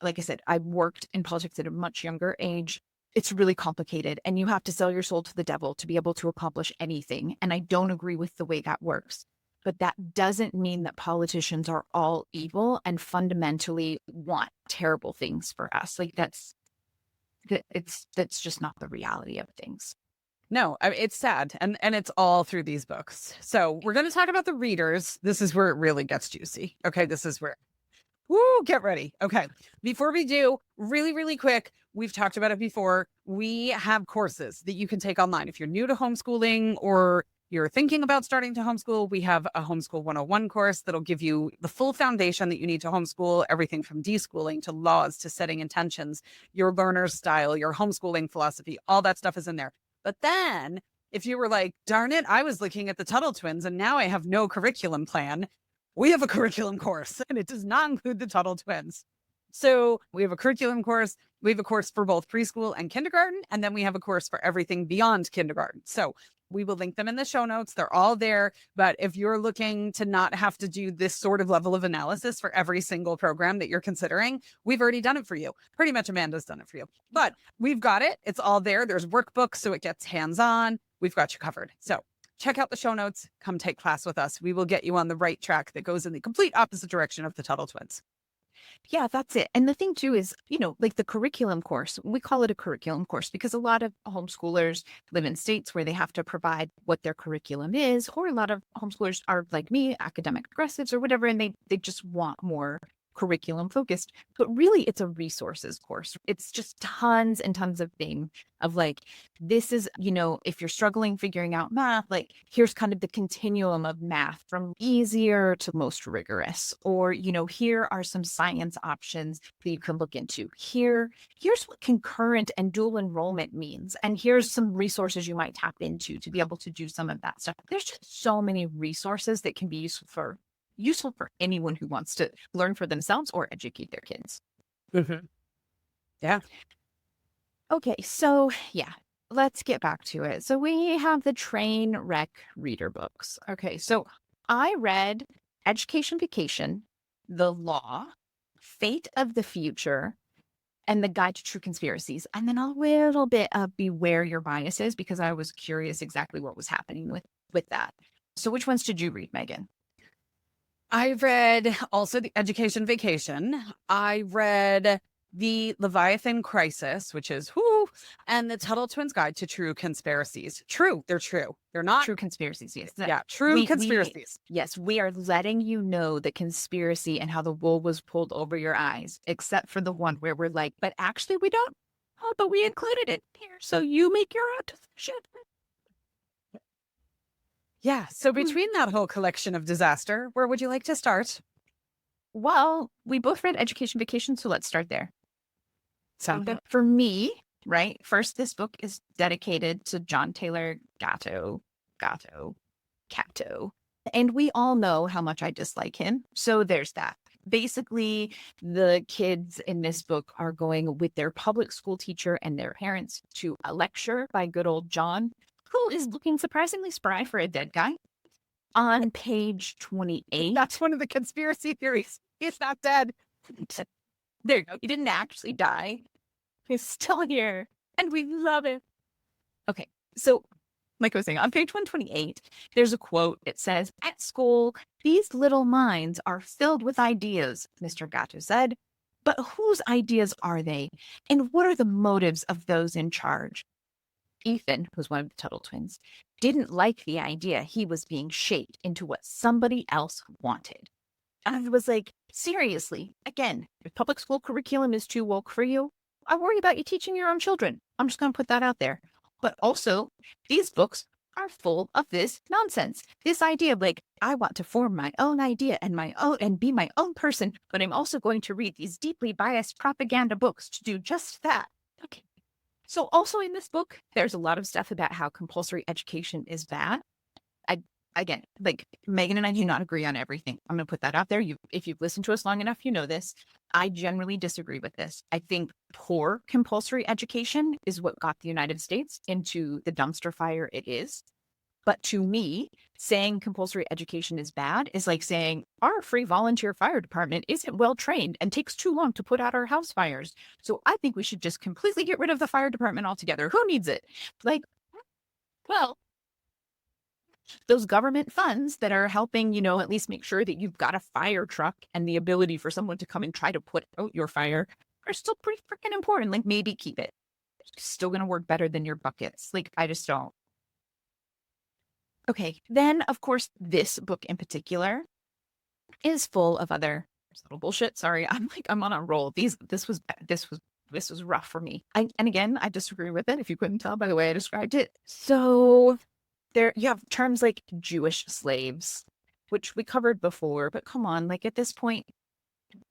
Like I said, I worked in politics at a much younger age. It's really complicated, and you have to sell your soul to the devil to be able to accomplish anything. And I don't agree with the way that works. But that doesn't mean that politicians are all evil and fundamentally want terrible things for us. Like that's just not the reality of things. No, it's sad. And it's all through these books. So we're going to talk about the readers. This is where it really gets juicy. Okay. This is where, woo, get ready. Okay. Before we do, really, really quick, we've talked about it before. We have courses that you can take online. If you're new to homeschooling or you're thinking about starting to homeschool, we have a Homeschool 101 course that'll give you the full foundation that you need to homeschool, everything from deschooling to laws to setting intentions, your learner's style, your homeschooling philosophy, all that stuff is in there. But then if you were like, darn it, I was looking at the Tuttle Twins and now I have no curriculum plan, we have a curriculum course and it does not include the Tuttle Twins. So we have a curriculum course. We have a course for both preschool and kindergarten. And then we have a course for everything beyond kindergarten. So we will link them in the show notes. They're all there. But if you're looking to not have to do this sort of level of analysis for every single program that you're considering, we've already done it for you. Pretty much Amanda's done it for you. But we've got it. It's all there. There's workbooks, so it gets hands-on. We've got you covered. So check out the show notes. Come take class with us. We will get you on the right track that goes in the complete opposite direction of the Tuttle Twins. Yeah, that's it. And the thing too is, like the curriculum course, we call it a curriculum course because a lot of homeschoolers live in states where they have to provide what their curriculum is, or a lot of homeschoolers are like me, academic progressives or whatever, and they just want more curriculum focused. But really, it's a resources course. It's just tons and tons of things of like, this is, if you're struggling figuring out math, like here's kind of the continuum of math from easier to most rigorous, or, here are some science options that you can look into. Here's what concurrent and dual enrollment means. And here's some resources you might tap into to be able to do some of that stuff. There's just so many resources that can be useful for anyone who wants to learn for themselves or educate their kids. Mm-hmm. Yeah. Okay, so let's get back to it. So we have the train wreck reader books. Okay, so I read Education Vacation, The Law, Fate of the Future, and The Guide to True Conspiracies, and then a little bit of Beware Your Biases because I was curious exactly what was happening with that. So which ones did you read, Meagan? I read also the Education Vacation. I read the Leviathan Crisis, which is and the Tuttle Twins Guide to True Conspiracies. True. They're true. They're not true conspiracies. Yes. Yeah. True conspiracies. Yes. We are letting you know the conspiracy and how the wool was pulled over your eyes, except for the one where we're like, but actually we don't. Oh, but we included it here. So you make your own decision. Yeah. So between that whole collection of disaster, where would you like to start? Well, we both read Education Vacation, so let's start there. Sound good. For me, right? First, this book is dedicated to John Taylor Gatto. And we all know how much I dislike him. So there's that. Basically, the kids in this book are going with their public school teacher and their parents to a lecture by good old John, who is looking surprisingly spry for a dead guy. On page 28. That's one of the conspiracy theories. He's not dead. There you go. He didn't actually die. He's still here. And we love him. Okay. So, like I was saying, on page 128, there's a quote. It says, "At school, these little minds are filled with ideas," Mr. Gatto said. "But whose ideas are they? And what are the motives of those in charge?" Ethan, who's one of the Tuttle Twins, didn't like the idea he was being shaped into what somebody else wanted. And I was like, seriously, again, if public school curriculum is too woke for you, I worry about you teaching your own children. I'm just going to put that out there. But also, these books are full of this nonsense. This idea of like, I want to form my own idea and my own and be my own person, but I'm also going to read these deeply biased propaganda books to do just that. Okay. So also in this book, there's a lot of stuff about how compulsory education is bad. I again, like Megan and I do not agree on everything. I'm going to put that out there. If you've listened to us long enough, you know this. I generally disagree with this. I think poor compulsory education is what got the United States into the dumpster fire it is. But to me, saying compulsory education is bad is like saying our free volunteer fire department isn't well trained and takes too long to put out our house fires. So I think we should just completely get rid of the fire department altogether. Who needs it? Like, well, those government funds that are helping, at least make sure that you've got a fire truck and the ability for someone to come and try to put out your fire are still pretty freaking important. Like, maybe keep it. It's still going to work better than your buckets. Like, I just don't. Okay. Then, of course, this book in particular is full of other little bullshit. Sorry. I'm on a roll. This was rough for me. And again, I disagree with it, if you couldn't tell by the way I described it. So there you have terms like Jewish slaves, which we covered before, but come on, like at this point,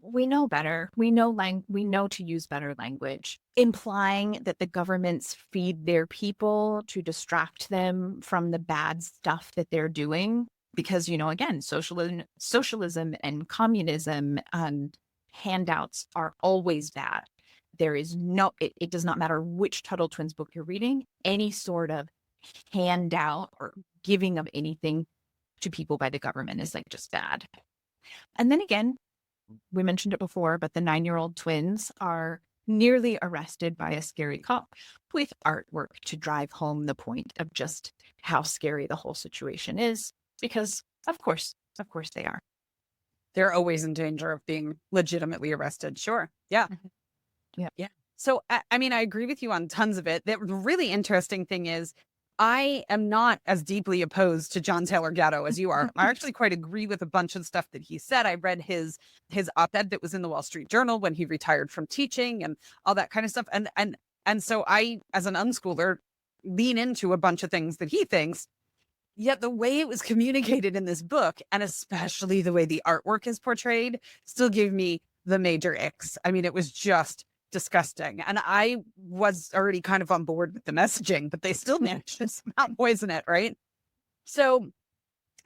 we know better. We know to use better language, implying that the governments feed their people to distract them from the bad stuff that they're doing. Because, again, socialism and communism and handouts are always bad. There is it does not matter which Tuttle Twins book you're reading, any sort of handout or giving of anything to people by the government is like just bad. And then again, we mentioned it before, but the 9-year-old twins are nearly arrested by a scary cop with artwork to drive home the point of just how scary the whole situation is. Because of course they are. They're always in danger of being legitimately arrested. Sure. Yeah. Yeah. So, I agree with you on tons of it. The really interesting thing is I am not as deeply opposed to John Taylor Gatto as you are. I actually quite agree with a bunch of stuff that he said. I read his op-ed that was in the Wall Street Journal when he retired from teaching and all that kind of stuff. And so I, as an unschooler, lean into a bunch of things that he thinks. Yet the way it was communicated in this book, and especially the way the artwork is portrayed, still gave me the major icks. It was just disgusting. And I was already kind of on board with the messaging, but they still managed to somehow poison it, right? So,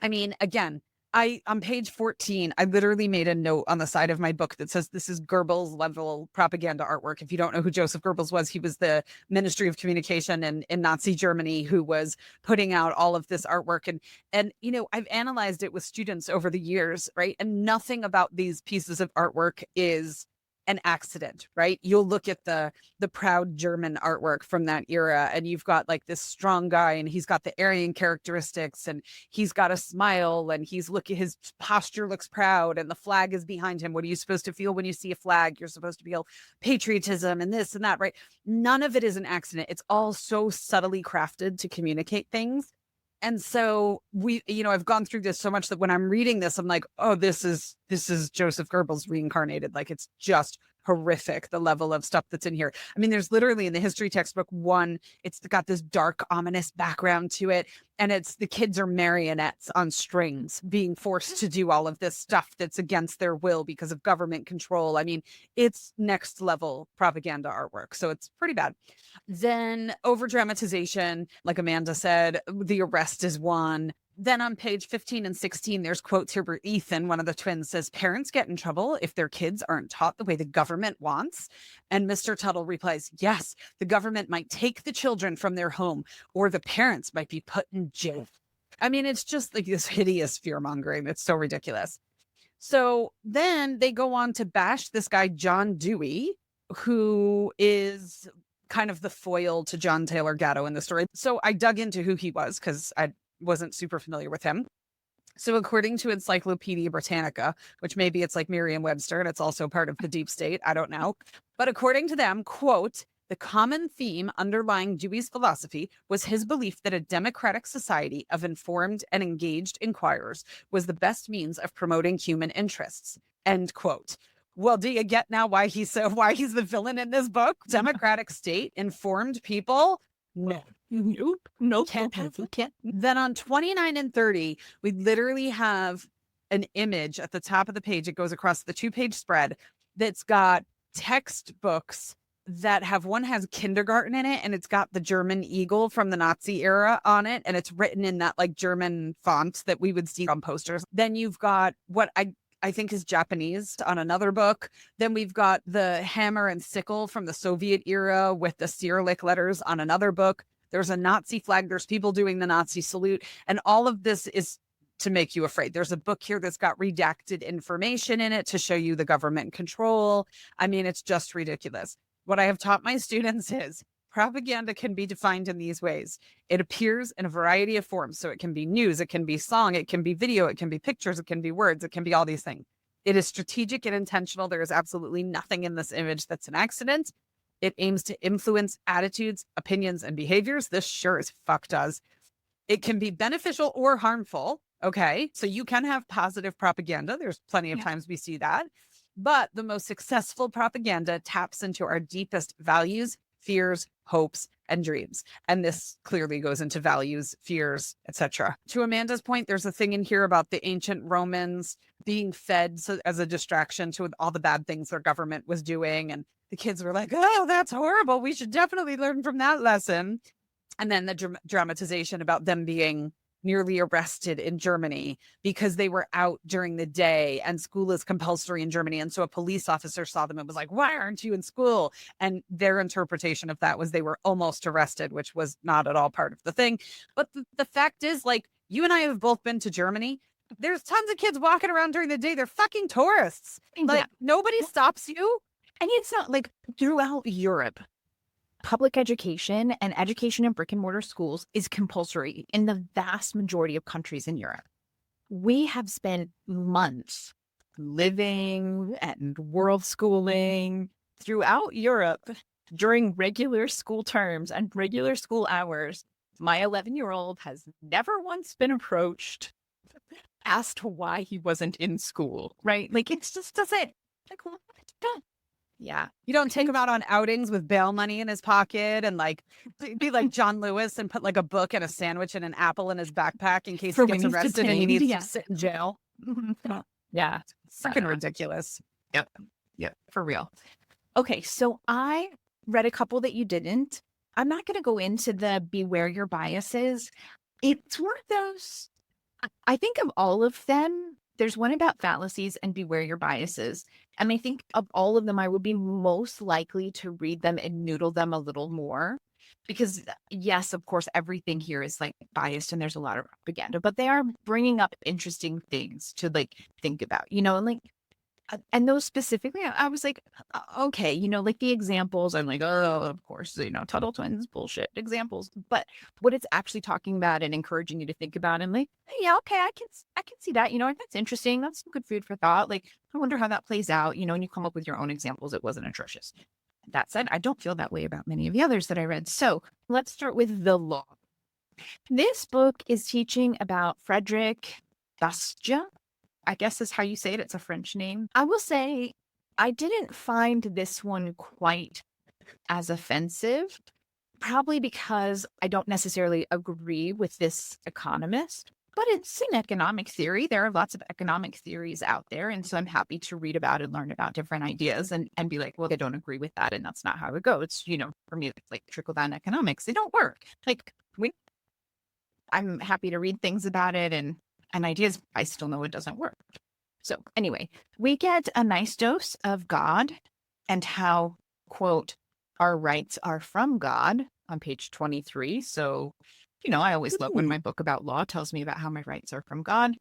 again, on page 14, I literally made a note on the side of my book that says this is Goebbels level propaganda artwork. If you don't know who Joseph Goebbels was, he was the Ministry of Communication in Nazi Germany who was putting out all of this artwork. And I've analyzed it with students over the years, right? And nothing about these pieces of artwork is an accident, right? You'll look at the proud German artwork from that era, and you've got like this strong guy, and he's got the Aryan characteristics, and he's got a smile, and his posture looks proud, and the flag is behind him. What are you supposed to feel when you see a flag? You're supposed to feel patriotism and this and that, right? None of it is an accident. It's all so subtly crafted to communicate things. And so I've gone through this so much that when I'm reading this, I'm like, oh, this is Joseph Goebbels reincarnated. Like, it's just horrific, the level of stuff that's in here. There's literally in the history textbook one, it's got this dark, ominous background to it. And it's the kids are marionettes on strings being forced to do all of this stuff that's against their will because of government control. It's next level propaganda artwork. So it's pretty bad. Then over dramatization, like Amanda said, the arrest is one. Then on page 15 and 16, there's quotes here where Ethan, one of the twins, says, parents get in trouble if their kids aren't taught the way the government wants. And Mr. Tuttle replies, yes, the government might take the children from their home, or the parents might be put in jail. It's just like this hideous fear-mongering. It's so ridiculous. So then they go on to bash this guy, John Dewey, who is kind of the foil to John Taylor Gatto in the story. So I dug into who he was because I wasn't super familiar with him. So according to Encyclopedia Britannica, which maybe it's like Merriam-Webster and it's also part of the deep state, I don't know. But according to them, quote, the common theme underlying Dewey's philosophy was his belief that a democratic society of informed and engaged inquirers was the best means of promoting human interests, end quote. Well, do you get now why he's the villain in this book? Democratic state, informed people? No. Nope. Nope. Can't have You can't. Then on 29 and 30, we literally have an image at the top of the page. It goes across the 2-page spread that's got textbooks that have one has kindergarten in it, and it's got the German eagle from the Nazi era on it, and it's written in that like German font that we would see on posters. Then you've got what I think is Japanese on another book. Then we've got the hammer and sickle from the Soviet era with the Cyrillic letters on another book. There's a Nazi flag. There's people doing the Nazi salute. And all of this is to make you afraid. There's a book here that's got redacted information in it to show you the government control. I mean, it's just ridiculous. What I have taught my students is propaganda can be defined in these ways. It appears in a variety of forms. So it can be news, it can be song, it can be video, it can be pictures, it can be words, it can be all these things. It is strategic and intentional. There is absolutely nothing in this image that's an accident. It aims to influence attitudes, opinions, and behaviors. This sure as fuck does. It can be beneficial or harmful. Okay. So you can have positive propaganda. There's plenty of times we see that. But the most successful propaganda taps into our deepest values, fears, hopes, and dreams. And this clearly goes into values, fears, etc. To Amanda's point, there's a thing in here about the ancient Romans being fed as a distraction to all the bad things their government was doing. And the kids were like, oh, that's horrible. We should definitely learn from that lesson. And then the dramatization about them being nearly arrested in Germany because they were out during the day and school is compulsory in Germany. And so a police officer saw them and was like, why aren't you in school? And their interpretation of that was they were almost arrested, which was not at all part of the thing. But the fact is, like, you and I have both been to Germany. There's tons of kids walking around during the day. They're fucking tourists. Like, nobody stops you. And it's not like throughout Europe, public education and education in brick and mortar schools is compulsory in the vast majority of countries in Europe. We have spent months living and world schooling throughout Europe during regular school terms and regular school hours. My 11-year-old has never once been approached, asked why he wasn't in school, right? Like, it just doesn't, like, what? Yeah. You don't take him out on outings with bail money in his pocket and like be like John Lewis and put like a book and a sandwich and an apple in his backpack in case he gets arrested and he needs to sit in jail. Yeah. Freaking ridiculous. Yep. Yep. For real. Okay. So I read a couple that you didn't. I'm not going to go into the beware your biases. It's one of those, I think of all of them, there's one about fallacies and beware your biases. And I think of all of them, I would be most likely to read them and noodle them a little more. Because yes, of course, everything here is like biased and there's a lot of propaganda, but they are bringing up interesting things to like think about, and like, and those specifically, I was like, okay, like the examples, I'm like, oh, of course, Tuttle Twins, bullshit examples. But what it's actually talking about and encouraging you to think about and like, hey, yeah, okay, I can see that, that's interesting. That's some good food for thought. Like, I wonder how that plays out, and you come up with your own examples. It wasn't atrocious. That said, I don't feel that way about many of the others that I read. So let's start with the law. This book is teaching about Frederick Bastiat. I guess is how you say it. It's a French name. I will say I didn't find this one quite as offensive, probably because I don't necessarily agree with this economist, but it's an economic theory. There are lots of economic theories out there. And so I'm happy to read about and learn about different ideas and be like, well, I don't agree with that. And that's not how it goes. For me, it's like trickle down economics. They don't work. Like I'm happy to read things about it and ideas, I still know it doesn't work. So anyway, we get a nice dose of God and how, quote, our rights are from God on page 23. So, I always love when my book about law tells me about how my rights are from God.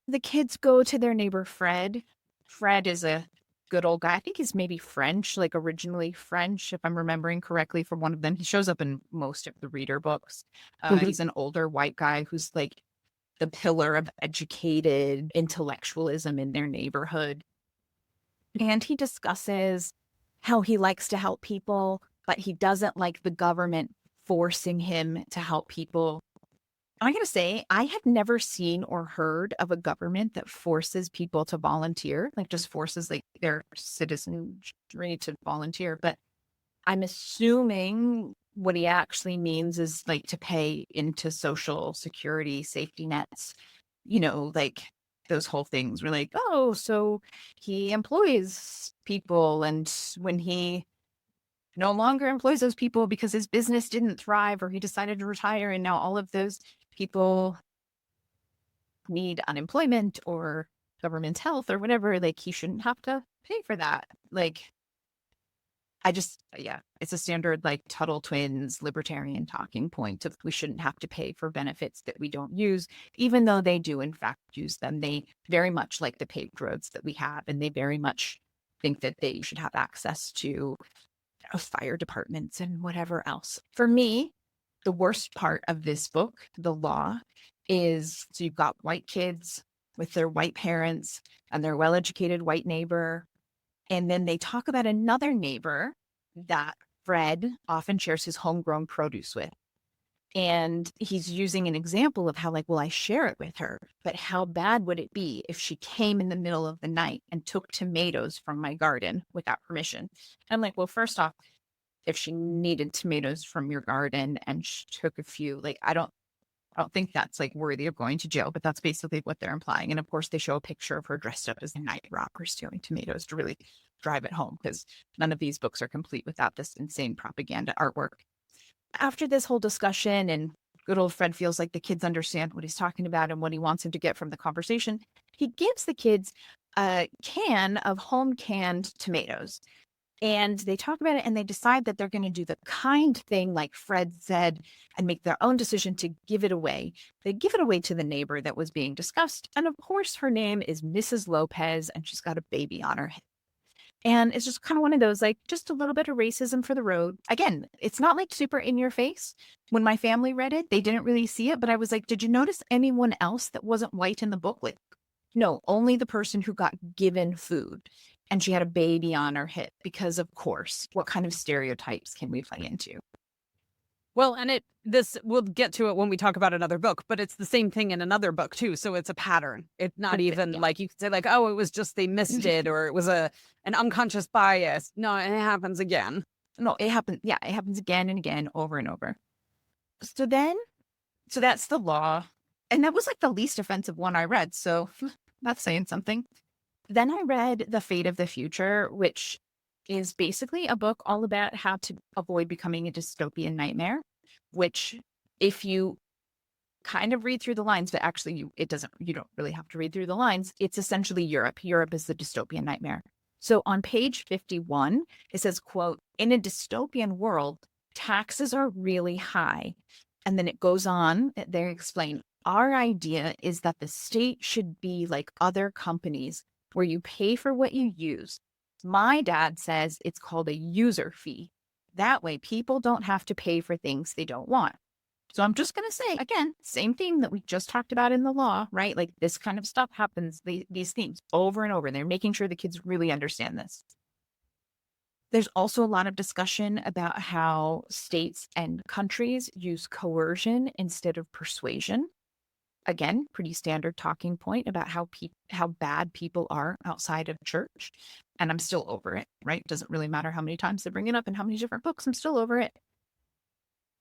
The kids go to their neighbor, Fred. Fred is a good old guy. I think he's maybe French, like originally French, if I'm remembering correctly from one of them. He shows up in most of the reader books. He's an older white guy who's like the pillar of educated intellectualism in their neighborhood. And he discusses how he likes to help people, but he doesn't like the government forcing him to help people. I gotta say, I have never seen or heard of a government that forces people to volunteer, like just forces like their citizenry to volunteer. But I'm assuming what he actually means is like to pay into social security safety nets, like those whole things. We're like, oh, so he employs people. And when he no longer employs those people because his business didn't thrive or he decided to retire, and now all of those people need unemployment or government health or whatever, like he shouldn't have to pay for that. Like, yeah, it's a standard like Tuttle Twins libertarian talking point of we shouldn't have to pay for benefits that we don't use, even though they do, in fact, use them. They very much like the paved roads that we have, and they very much think that they should have access to fire departments and whatever else. For me, the worst part of this book, the law, is so you've got white kids with their white parents and their well-educated white neighbor. And then they talk about another neighbor that Fred often shares his homegrown produce with. And he's using an example of how, like, well, I share it with her, but how bad would it be if she came in the middle of the night and took tomatoes from my garden without permission? I'm like, well, first off, if she needed tomatoes from your garden and she took a few, like, I don't think that's like worthy of going to jail, but that's basically what they're implying. And of course, they show a picture of her dressed up as a night robber stealing tomatoes to really drive it home, because none of these books are complete without this insane propaganda artwork. After this whole discussion, and good old Fred feels like the kids understand what he's talking about and what he wants them to get from the conversation, he gives the kids a can of home canned tomatoes. And they talk about it and they decide that they're going to do the kind thing, like Fred said, and make their own decision to give it away. They give it away to the neighbor that was being discussed. And of course, her name is Mrs. Lopez, and she's got a baby on her hip. And it's just kind of one of those, like, just a little bit of racism for the road. Again, it's not like super in your face. When my family read it, they didn't really see it. But I was like, did you notice anyone else that wasn't white in the book? Like, no, only the person who got given food. And she had a baby on her hip because, of course, what kind of stereotypes can we play into? Well, and we'll get to it when we talk about another book, but it's the same thing in another book too. So it's a pattern. It's not even like you could say like, oh, it was just they missed it, or it was an unconscious bias. No, it happens again. No, it happens. Yeah, it happens again and again, over and over. So that's the law. And that was like the least offensive one I read. So that's saying something. Then I read The Fate of the Future, which is basically a book all about how to avoid becoming a dystopian nightmare, which if you kind of read through the lines, but actually you don't really have to read through the lines. It's essentially Europe. Europe is the dystopian nightmare. So on page 51, it says, quote, in a dystopian world, taxes are really high. And then it goes on, they explain, our idea is that the state should be like other companies where you pay for what you use. My dad says it's called a user fee. That way, people don't have to pay for things they don't want. So I'm just going to say, again, same theme that we just talked about in the law, right? Like this kind of stuff happens, these themes over and over. And they're making sure the kids really understand this. There's also a lot of discussion about how states and countries use coercion instead of persuasion. Again, pretty standard talking point about how bad people are outside of church. And I'm still over it, right? It doesn't really matter how many times they bring it up and how many different books, I'm still over it.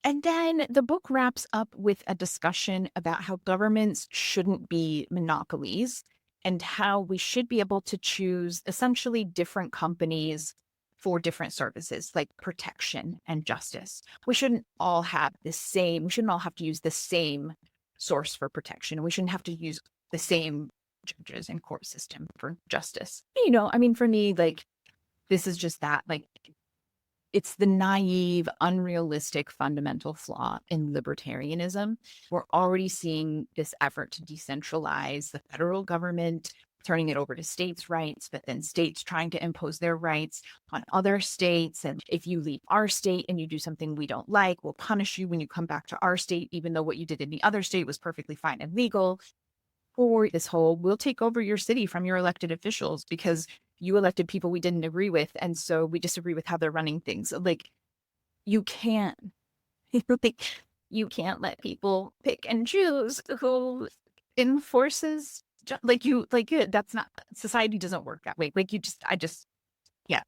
And then the book wraps up with a discussion about how governments shouldn't be monopolies and how we should be able to choose essentially different companies for different services like protection and justice. We shouldn't all have we shouldn't all have to use the same source for protection. We shouldn't have to use the same judges and court system for justice. I mean, for me, like, this is just that, like, it's the naive, unrealistic fundamental flaw in libertarianism. We're already seeing this effort to decentralize the federal government, turning it over to states' rights, but then states trying to impose their rights on other states. And if you leave our state and you do something we don't like, we'll punish you when you come back to our state, even though what you did in the other state was perfectly fine and legal. Or this whole, we'll take over your city from your elected officials because you elected people we didn't agree with. And so we disagree with how they're running things. Like, you can't let people pick and choose who enforces that's not, society doesn't work that way. Like, yeah.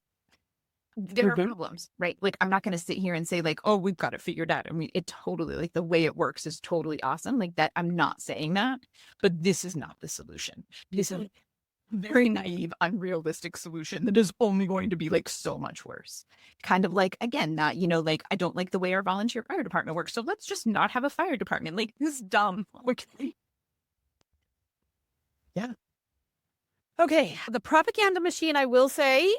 there are problems, right? Like, I'm not going to sit here and say like, oh, we've got it figured out. I mean, it totally, like, the way it works is totally awesome. Like that, I'm not saying that, but this is not the solution. This is a very naive, unrealistic solution that is only going to be like so much worse. Kind of like, again, not, like, I don't like the way our volunteer fire department works. So let's just not have a fire department. Like, this is dumb. Okay. Yeah. Okay. The propaganda machine, I will say,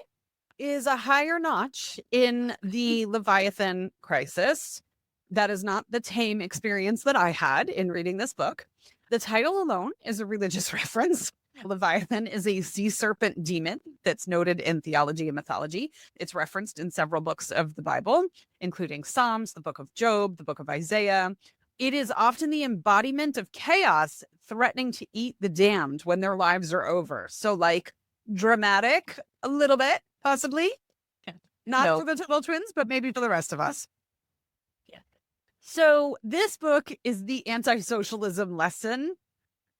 is a higher notch in the Leviathan crisis. That is not the tame experience that I had in reading this book. The title alone is a religious reference. Leviathan is a sea serpent demon that's noted in theology and mythology. It's referenced in several books of the Bible, including Psalms, the book of Job, the book of Isaiah. It is often the embodiment of chaos threatening to eat the damned when their lives are over. So, like, dramatic a little bit, possibly. Not for the Tuttle Twins, but maybe for the rest of us. Yeah. So this book is the anti-socialism lesson.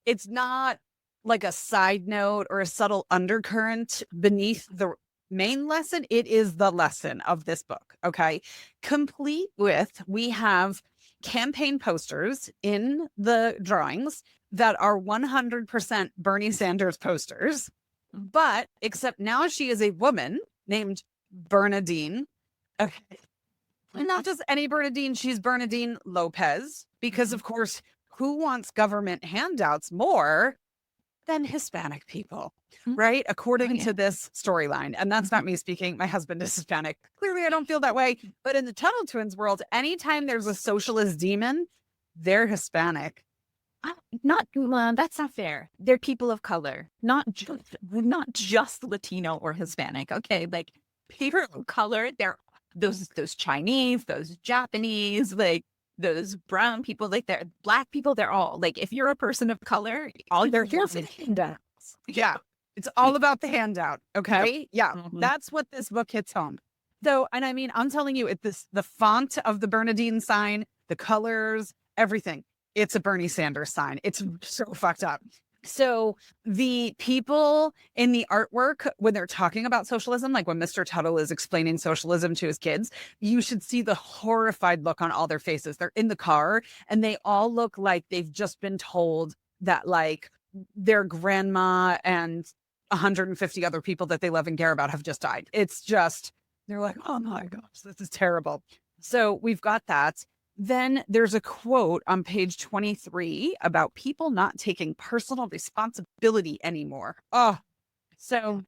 It's not like a side note or a subtle undercurrent beneath the main lesson. It is the lesson of this book. Okay. Complete with, we have campaign posters in the drawings that are 100% Bernie Sanders posters, but except now she is a woman named Bernadine. Okay. And not just any Bernadine, she's Bernadine Lopez, because of course, who wants government handouts more than Hispanic people, right? According to this storyline. And that's not me speaking. My husband is Hispanic. Clearly, I don't feel that way. But in the Tuttle Twins world, anytime there's a socialist demon, they're Hispanic. That's not fair. They're people of color, not just Latino or Hispanic. Okay, like people of color. They're those Chinese, those Japanese, like those brown people, like they're Black people. They're all like, if you're a person of color, all they're here for handouts. Yeah, it's all about the handout. Okay, yeah, that's what this book hits home. So, and I mean, I'm telling you, the font of the Bernadine sign, the colors, everything. It's a Bernie Sanders sign. It's so fucked up. So the people in the artwork, when they're talking about socialism, like when Mr. Tuttle is explaining socialism to his kids, you should see the horrified look on all their faces. They're in the car and they all look like they've just been told that like their grandma and 150 other people that they love and care about have just died. It's just, they're like, oh my gosh, this is terrible. So we've got that. Then there's a quote on page 23 about people not taking personal responsibility anymore. Oh, so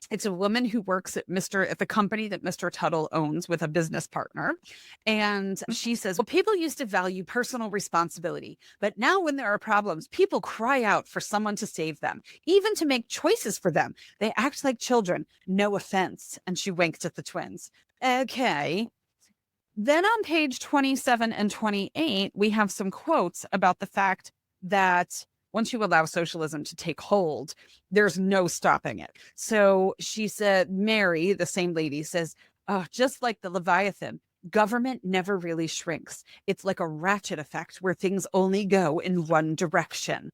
it's a woman who works at the company that Mr. Tuttle owns with a business partner. And she says, well, people used to value personal responsibility, but now when there are problems, people cry out for someone to save them, even to make choices for them. They act like children. No offense. And she winked at the twins. Okay. Then on page 27 and 28, we have some quotes about the fact that once you allow socialism to take hold, there's no stopping it. So she said, Mary, the same lady, says, oh, just like the Leviathan, government never really shrinks. It's like a ratchet effect where things only go in one direction.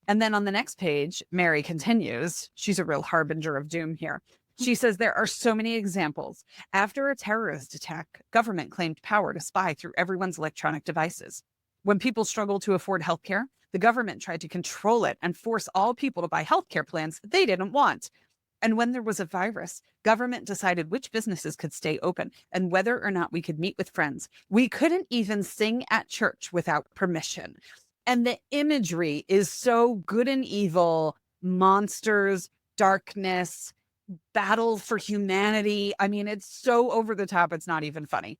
And then on the next page, Mary continues. She's a real harbinger of doom here. She says there are so many examples. After a terrorist attack, government claimed power to spy through everyone's electronic devices. When people struggled to afford healthcare, the government tried to control it and force all people to buy healthcare plans they didn't want. And when there was a virus, government decided which businesses could stay open and whether or not we could meet with friends. We couldn't even sing at church without permission. And the imagery is so good and evil, monsters, darkness, battle for humanity. I mean, it's so over the top, it's not even funny.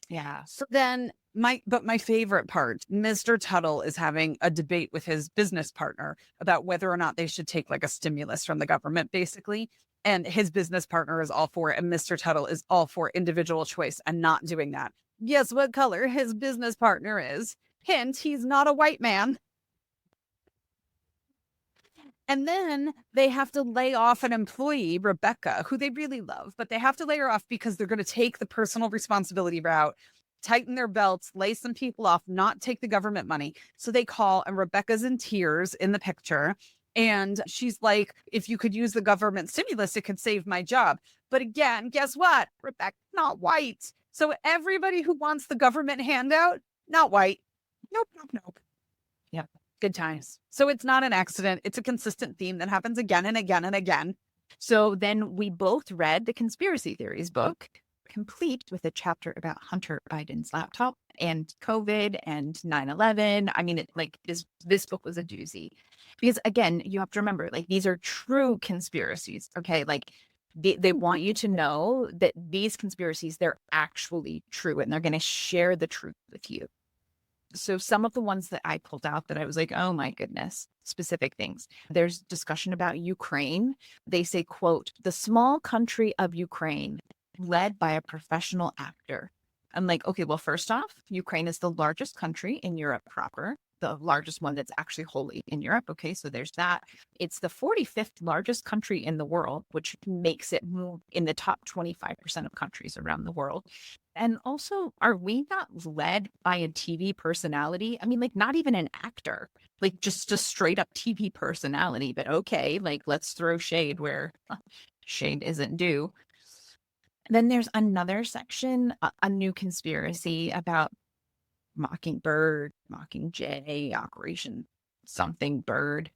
Yeah. So then my favorite part, Mr. Tuttle is having a debate with his business partner about whether or not they should take like a stimulus from the government, basically. And his business partner is all for it. And Mr. Tuttle is all for individual choice and not doing that. Guess what color his business partner is? Hint, he's not a white man. And then they have to lay off an employee, Rebecca, who they really love, but they have to lay her off because they're going to take the personal responsibility route, tighten their belts, lay some people off, not take the government money. So they call, and Rebecca's in tears in the picture. And she's like, if you could use the government stimulus, it could save my job. But again, guess what? Rebecca's not white. So everybody who wants the government handout, not white. Nope, nope, nope. Yep. Good times. So it's not an accident. It's a consistent theme that happens again and again and again. So then we both read the conspiracy theories book, complete with a chapter about Hunter Biden's laptop and COVID and 9/11. I mean, this book was a doozy because again, you have to remember, like, these are true conspiracies. Okay. Like they want you to know that these conspiracies, they're actually true and they're going to share the truth with you. So some of the ones that I pulled out that I was like, oh my goodness, specific things. There's discussion about Ukraine. They say, quote, the small country of Ukraine led by a professional actor. I'm like, okay, well, first off, Ukraine is the largest country in Europe proper, the largest one that's actually wholly in Europe. Okay, so there's that. It's the 45th largest country in the world, which makes it move in the top 25% of countries around the world. And also, are we not led by a TV personality? I mean, like, not even an actor, like just a straight up TV personality. But okay, like, let's throw shade where shade isn't due. Then there's another section, a new conspiracy about Mockingbird, Mockingjay, Operation something bird.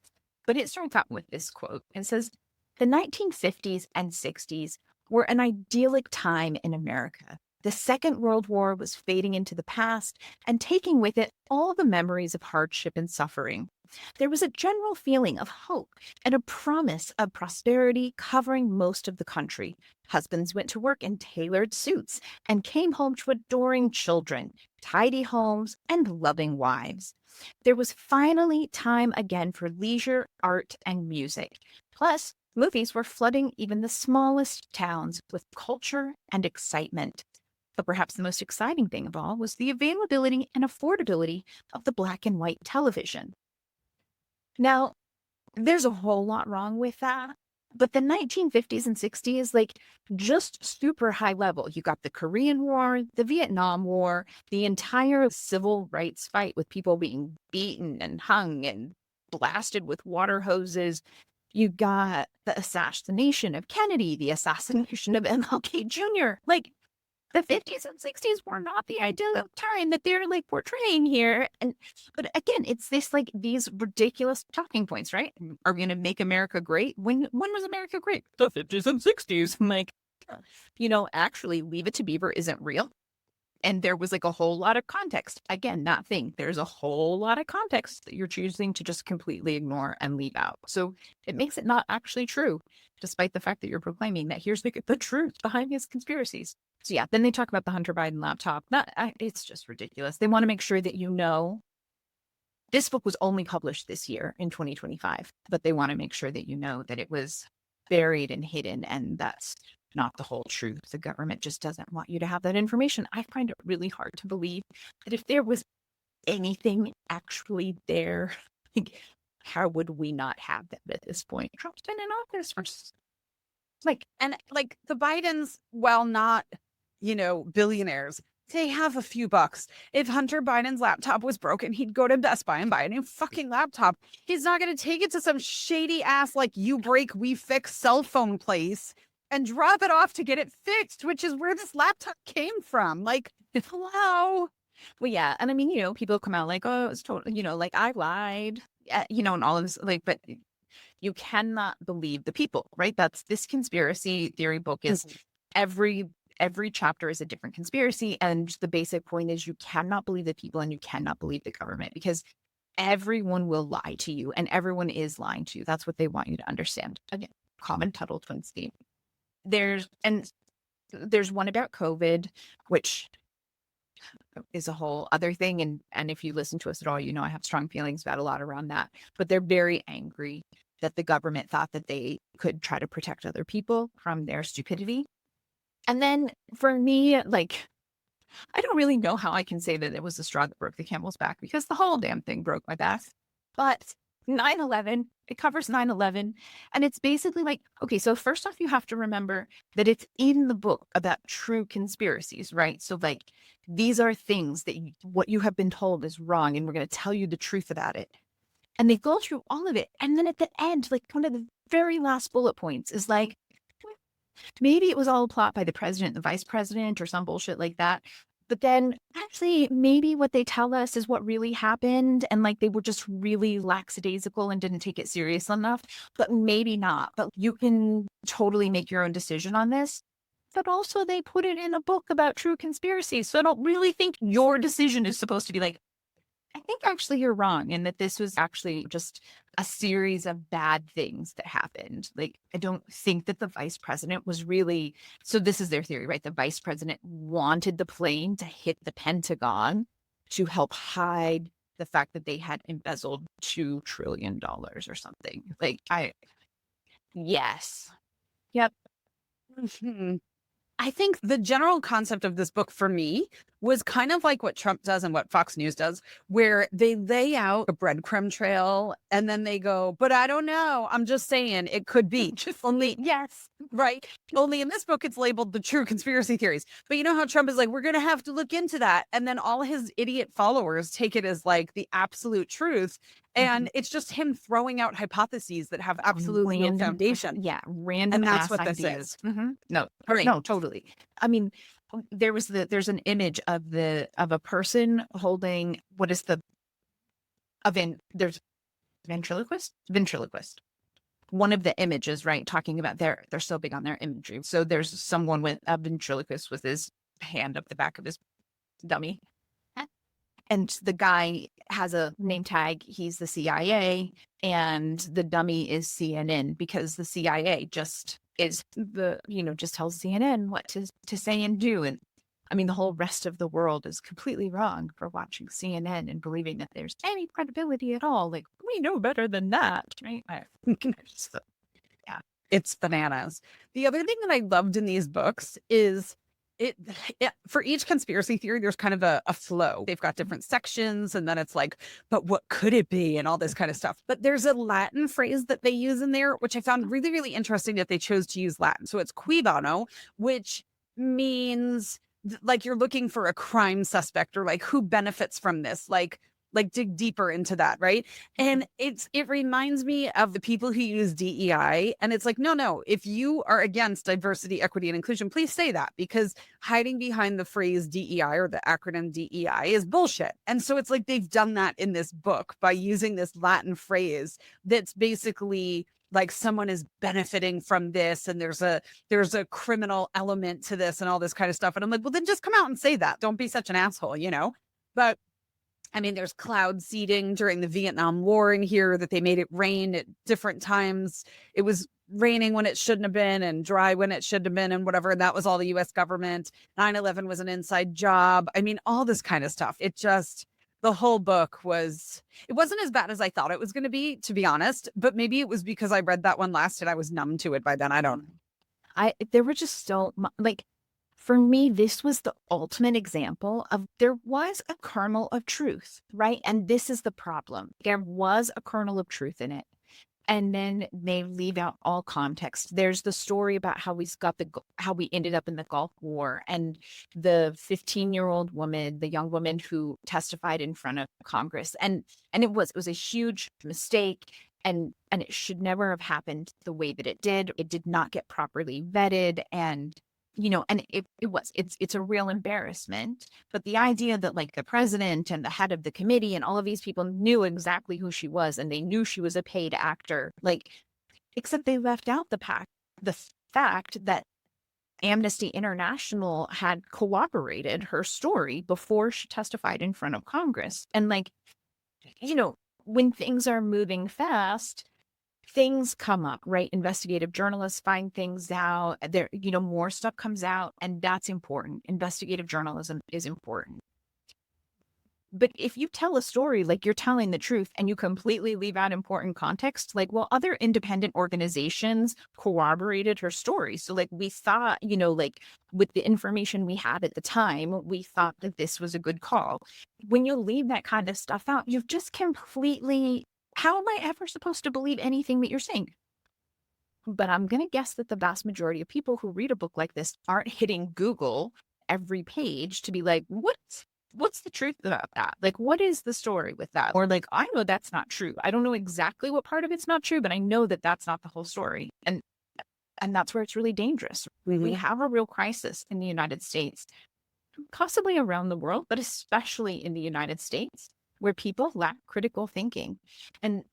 But it starts out with this quote. It says, the 1950s and 60s were an idyllic time in America. The Second World War was fading into the past and taking with it all the memories of hardship and suffering. There was a general feeling of hope and a promise of prosperity covering most of the country. Husbands went to work in tailored suits and came home to adoring children, tidy homes, and loving wives. There was finally time again for leisure, art, and music. Plus, movies were flooding even the smallest towns with culture and excitement. But perhaps the most exciting thing of all was the availability and affordability of the black and white television. Now, there's a whole lot wrong with that. But the 1950s and 60s, like, just super high level. You got the Korean War, the Vietnam War, the entire civil rights fight with people being beaten and hung and blasted with water hoses. You got the assassination of Kennedy, the assassination of MLK Jr. Like, the 50s and 60s were not the ideal time that they're like portraying here. But again, it's this like these ridiculous talking points, right? Are we going to make America great? When was America great? The 50s and 60s. I'm like, actually, Leave It to Beaver isn't real. And there was like a whole lot of context. Again, that thing. There's a whole lot of context that you're choosing to just completely ignore and leave out. So it makes it not actually true, despite the fact that you're proclaiming that here's the truth behind these conspiracies. So yeah, then they talk about the Hunter Biden laptop. It's just ridiculous. They want to make sure that this book was only published this year in 2025, but they want to make sure that that it was buried and hidden, and that's not the whole truth. The government just doesn't want you to have that information. I find it really hard to believe that if there was anything actually there, like, how would we not have them at this point? Trump's been in office for the Bidens, while not, billionaires, they have a few bucks. If Hunter Biden's laptop was broken, he'd go to Best Buy and buy a new fucking laptop. He's not going to take it to some shady ass, like, you break, we fix cell phone place and drop it off to get it fixed, which is where this laptop came from. Like, hello. Well, yeah. And I mean, people come out like, oh, it's totally, like, I lied, and all of this, like, but you cannot believe the people, right? That's this conspiracy theory book is every chapter is a different conspiracy. And the basic point is you cannot believe the people and you cannot believe the government because everyone will lie to you and everyone is lying to you. That's what they want you to understand. Again, common Tuttle Twins theme. There's one about COVID, which is a whole other thing. And if you listen to us at all, I have strong feelings about a lot around that. But they're very angry that the government thought that they could try to protect other people from their stupidity. And then for me, like, I don't really know how I can say that it was the straw that broke the camel's back because the whole damn thing broke my back. But 9/11, it covers 9/11. And it's basically like, okay, so first off, you have to remember that it's in the book about true conspiracies, right? So like, these are things that what you have been told is wrong. And we're going to tell you the truth about it. And they go through all of it. And then at the end, like one of the very last bullet points is like, maybe it was all a plot by the president, the vice president, or some bullshit like that. But then actually, maybe what they tell us is what really happened. And like they were just really lackadaisical and didn't take it serious enough. But maybe not. But you can totally make your own decision on this. But also, they put it in a book about true conspiracies. So I don't really think your decision is supposed to be like, I think actually you're wrong, and that this was actually just a series of bad things that happened. Like, I don't think that the vice president was really, so this is their theory, right? The vice president wanted the plane to hit the Pentagon to help hide the fact that they had embezzled $2 trillion or something. Like, yes. Yep. Mhm. I think the general concept of this book for me was kind of like what Trump does and what Fox News does, where they lay out a breadcrumb trail and then they go, but I don't know. I'm just saying it could be. Only, Yes. right? Only in this book, it's labeled the true conspiracy theories. But you know how Trump is like, we're going to have to look into that. And then all his idiot followers take it as like the absolute truth. And it's just him throwing out hypotheses that have absolutely no foundation. Yeah, random And that's ass what this ideas. is. No, Right. no, totally. I mean, there's an image of a person holding what is there's ventriloquist. One of the images, right, talking about they're so big on their imagery. So there's someone with a ventriloquist with his hand up the back of his dummy. And the guy has a name tag. He's the CIA, and the dummy is CNN, because the CIA just is just tells CNN what to say and do. And I mean, the whole rest of the world is completely wrong for watching CNN and believing that there's any credibility at all. Like, we know better than that, right? So, yeah. It's bananas. The other thing that I loved in these books is it for each conspiracy theory, there's kind of a flow. They've got different sections, and then it's like, but what could it be? And all this kind of stuff. But there's a Latin phrase that they use in there, which I found really, really interesting that they chose to use Latin. So it's qui bono, which means like you're looking for a crime suspect, or like who benefits from this, like dig deeper into that, right? And it reminds me of the people who use DEI, and it's like, no, if you are against diversity, equity, and inclusion, please say that, because hiding behind the phrase DEI or the acronym DEI is bullshit. And so it's like they've done that in this book by using this Latin phrase that's basically like someone is benefiting from this, and there's a criminal element to this and all this kind of stuff. And I'm like, well, then just come out and say that. Don't be such an asshole, But I mean, there's cloud seeding during the Vietnam War in here, that they made it rain at different times. It was raining when it shouldn't have been and dry when it should have been and whatever. And that was all the US government. 9/11 was an inside job. I mean, all this kind of stuff. The whole book it wasn't as bad as I thought it was going to be honest. But maybe it was because I read that one last and I was numb to it by then. I don't know. There were just so like, for me, this was the ultimate example of there was a kernel of truth, right? And this is the problem. There was a kernel of truth in it. And then they leave out all context. There's the story about how how we ended up in the Gulf War, and the 15-year-old woman, the young woman who testified in front of Congress. And it was a huge mistake. And it should never have happened the way that it did. It did not get properly vetted. And and it's a real embarrassment. But the idea that like the president and the head of the committee and all of these people knew exactly who she was, and they knew she was a paid actor, like, except they left out the fact that Amnesty International had corroborated her story before she testified in front of Congress. And like, when things are moving fast, things come up, right? Investigative journalists find things out. There, more stuff comes out, and that's important. Investigative journalism is important. But if you tell a story like you're telling the truth and you completely leave out important context, like, well, other independent organizations corroborated her story. So like we thought, like with the information we had at the time, we thought that this was a good call. When you leave that kind of stuff out, you've just completely, how am I ever supposed to believe anything that you're saying? But I'm going to guess that the vast majority of people who read a book like this aren't hitting Google every page to be like, what what's the truth about that? Like, what is the story with that? Or like, I know that's not true. I don't know exactly what part of it's not true, but I know that that's not the whole story. And that's where it's really dangerous. We have a real crisis in the United States, possibly around the world, but especially in the United States, where people lack critical thinking. And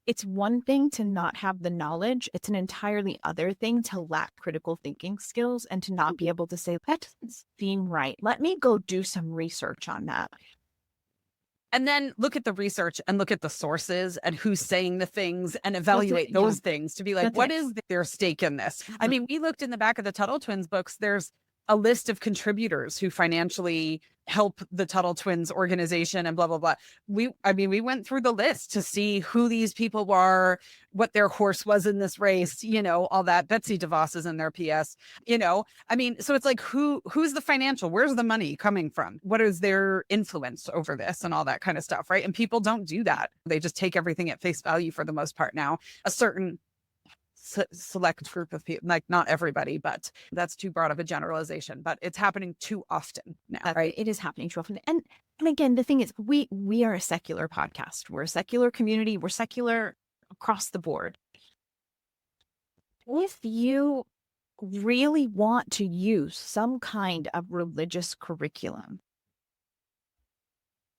it's one thing to not have the knowledge. It's an entirely other thing to lack critical thinking skills and to not be able to say, that doesn't seem right. Let me go do some research on that. And then look at the research and look at the sources and who's saying the things and evaluate those things to be like, what is their stake in this? I mean, we looked in the back of the Tuttle Twins books. There's a list of contributors who financially help the Tuttle Twins organization and blah, blah, blah. We went through the list to see who these people were, what their horse was in this race, all that. Betsy DeVos is in their PS, so it's like, who's the financial, where's the money coming from? What is their influence over this and all that kind of stuff, right? And people don't do that. They just take everything at face value for the most part now. A certain select group of people, like not everybody, but that's too broad of a generalization, but it's happening too often now, right? It is happening too often. And again, the thing is, we are a secular podcast. We're a secular community. We're secular across the board. If you really want to use some kind of religious curriculum,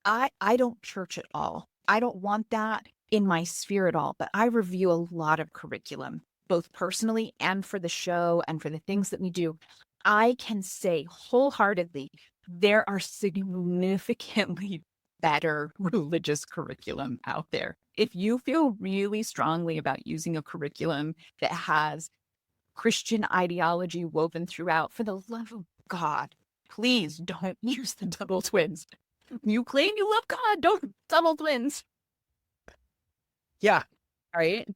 I don't church at all. I don't want that in my sphere at all, but I review a lot of curriculum, both personally and for the show and for the things that we do. I can say wholeheartedly, there are significantly better religious curriculum out there. If you feel really strongly about using a curriculum that has Christian ideology woven throughout, for the love of God, please don't use the Tuttle Twins. You claim you love God, don't Tuttle Twins. Yeah. All right.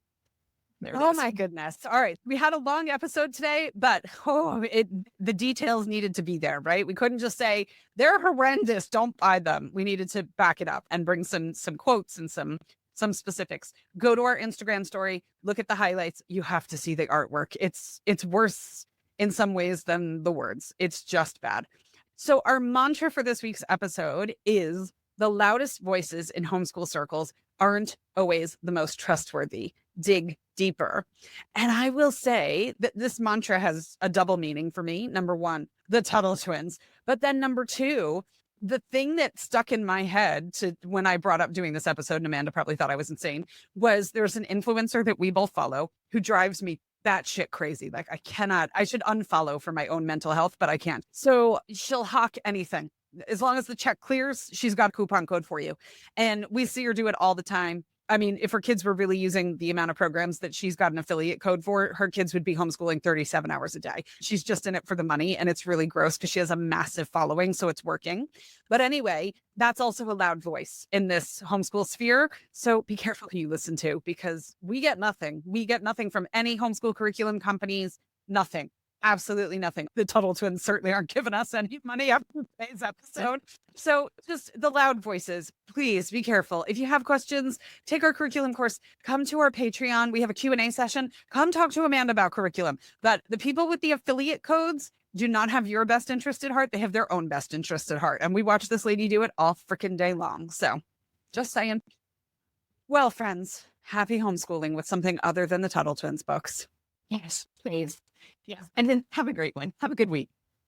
Oh my goodness. All right. We had a long episode today, but the details needed to be there, right? We couldn't just say they're horrendous, don't buy them. We needed to back it up and bring some quotes and some specifics. Go to our Instagram story, look at the highlights. You have to see the artwork. It's worse in some ways than the words. It's just bad. So our mantra for this week's episode is the loudest voices in homeschool circles aren't always the most trustworthy. Dig deeper. And I will say that this mantra has a double meaning for me. Number one, the Tuttle Twins. But then number two, the thing that stuck in my head to when I brought up doing this episode, and Amanda probably thought I was insane, was there's an influencer that we both follow who drives me batshit crazy. Like I should unfollow for my own mental health, but I can't. So she'll hawk anything. As long as the check clears, she's got a coupon code for you. And we see her do it all the time. I mean, if her kids were really using the amount of programs that she's got an affiliate code for, her kids would be homeschooling 37 hours a day. She's just in it for the money. And it's really gross because she has a massive following. So it's working. But anyway, that's also a loud voice in this homeschool sphere. So be careful who you listen to, because we get nothing. We get nothing from any homeschool curriculum companies. Nothing. Absolutely nothing. The Tuttle Twins certainly aren't giving us any money after today's episode. So just the loud voices, please be careful. If you have questions, take our curriculum course, come to our Patreon. We have a Q&A session. Come talk to Amanda about curriculum. But the people with the affiliate codes do not have your best interest at heart. They have their own best interest at heart. And we watch this lady do it all freaking day long. So just saying. Well, friends, happy homeschooling with something other than the Tuttle Twins books. Yes, please. Yeah. And then have a great one. Have a good week.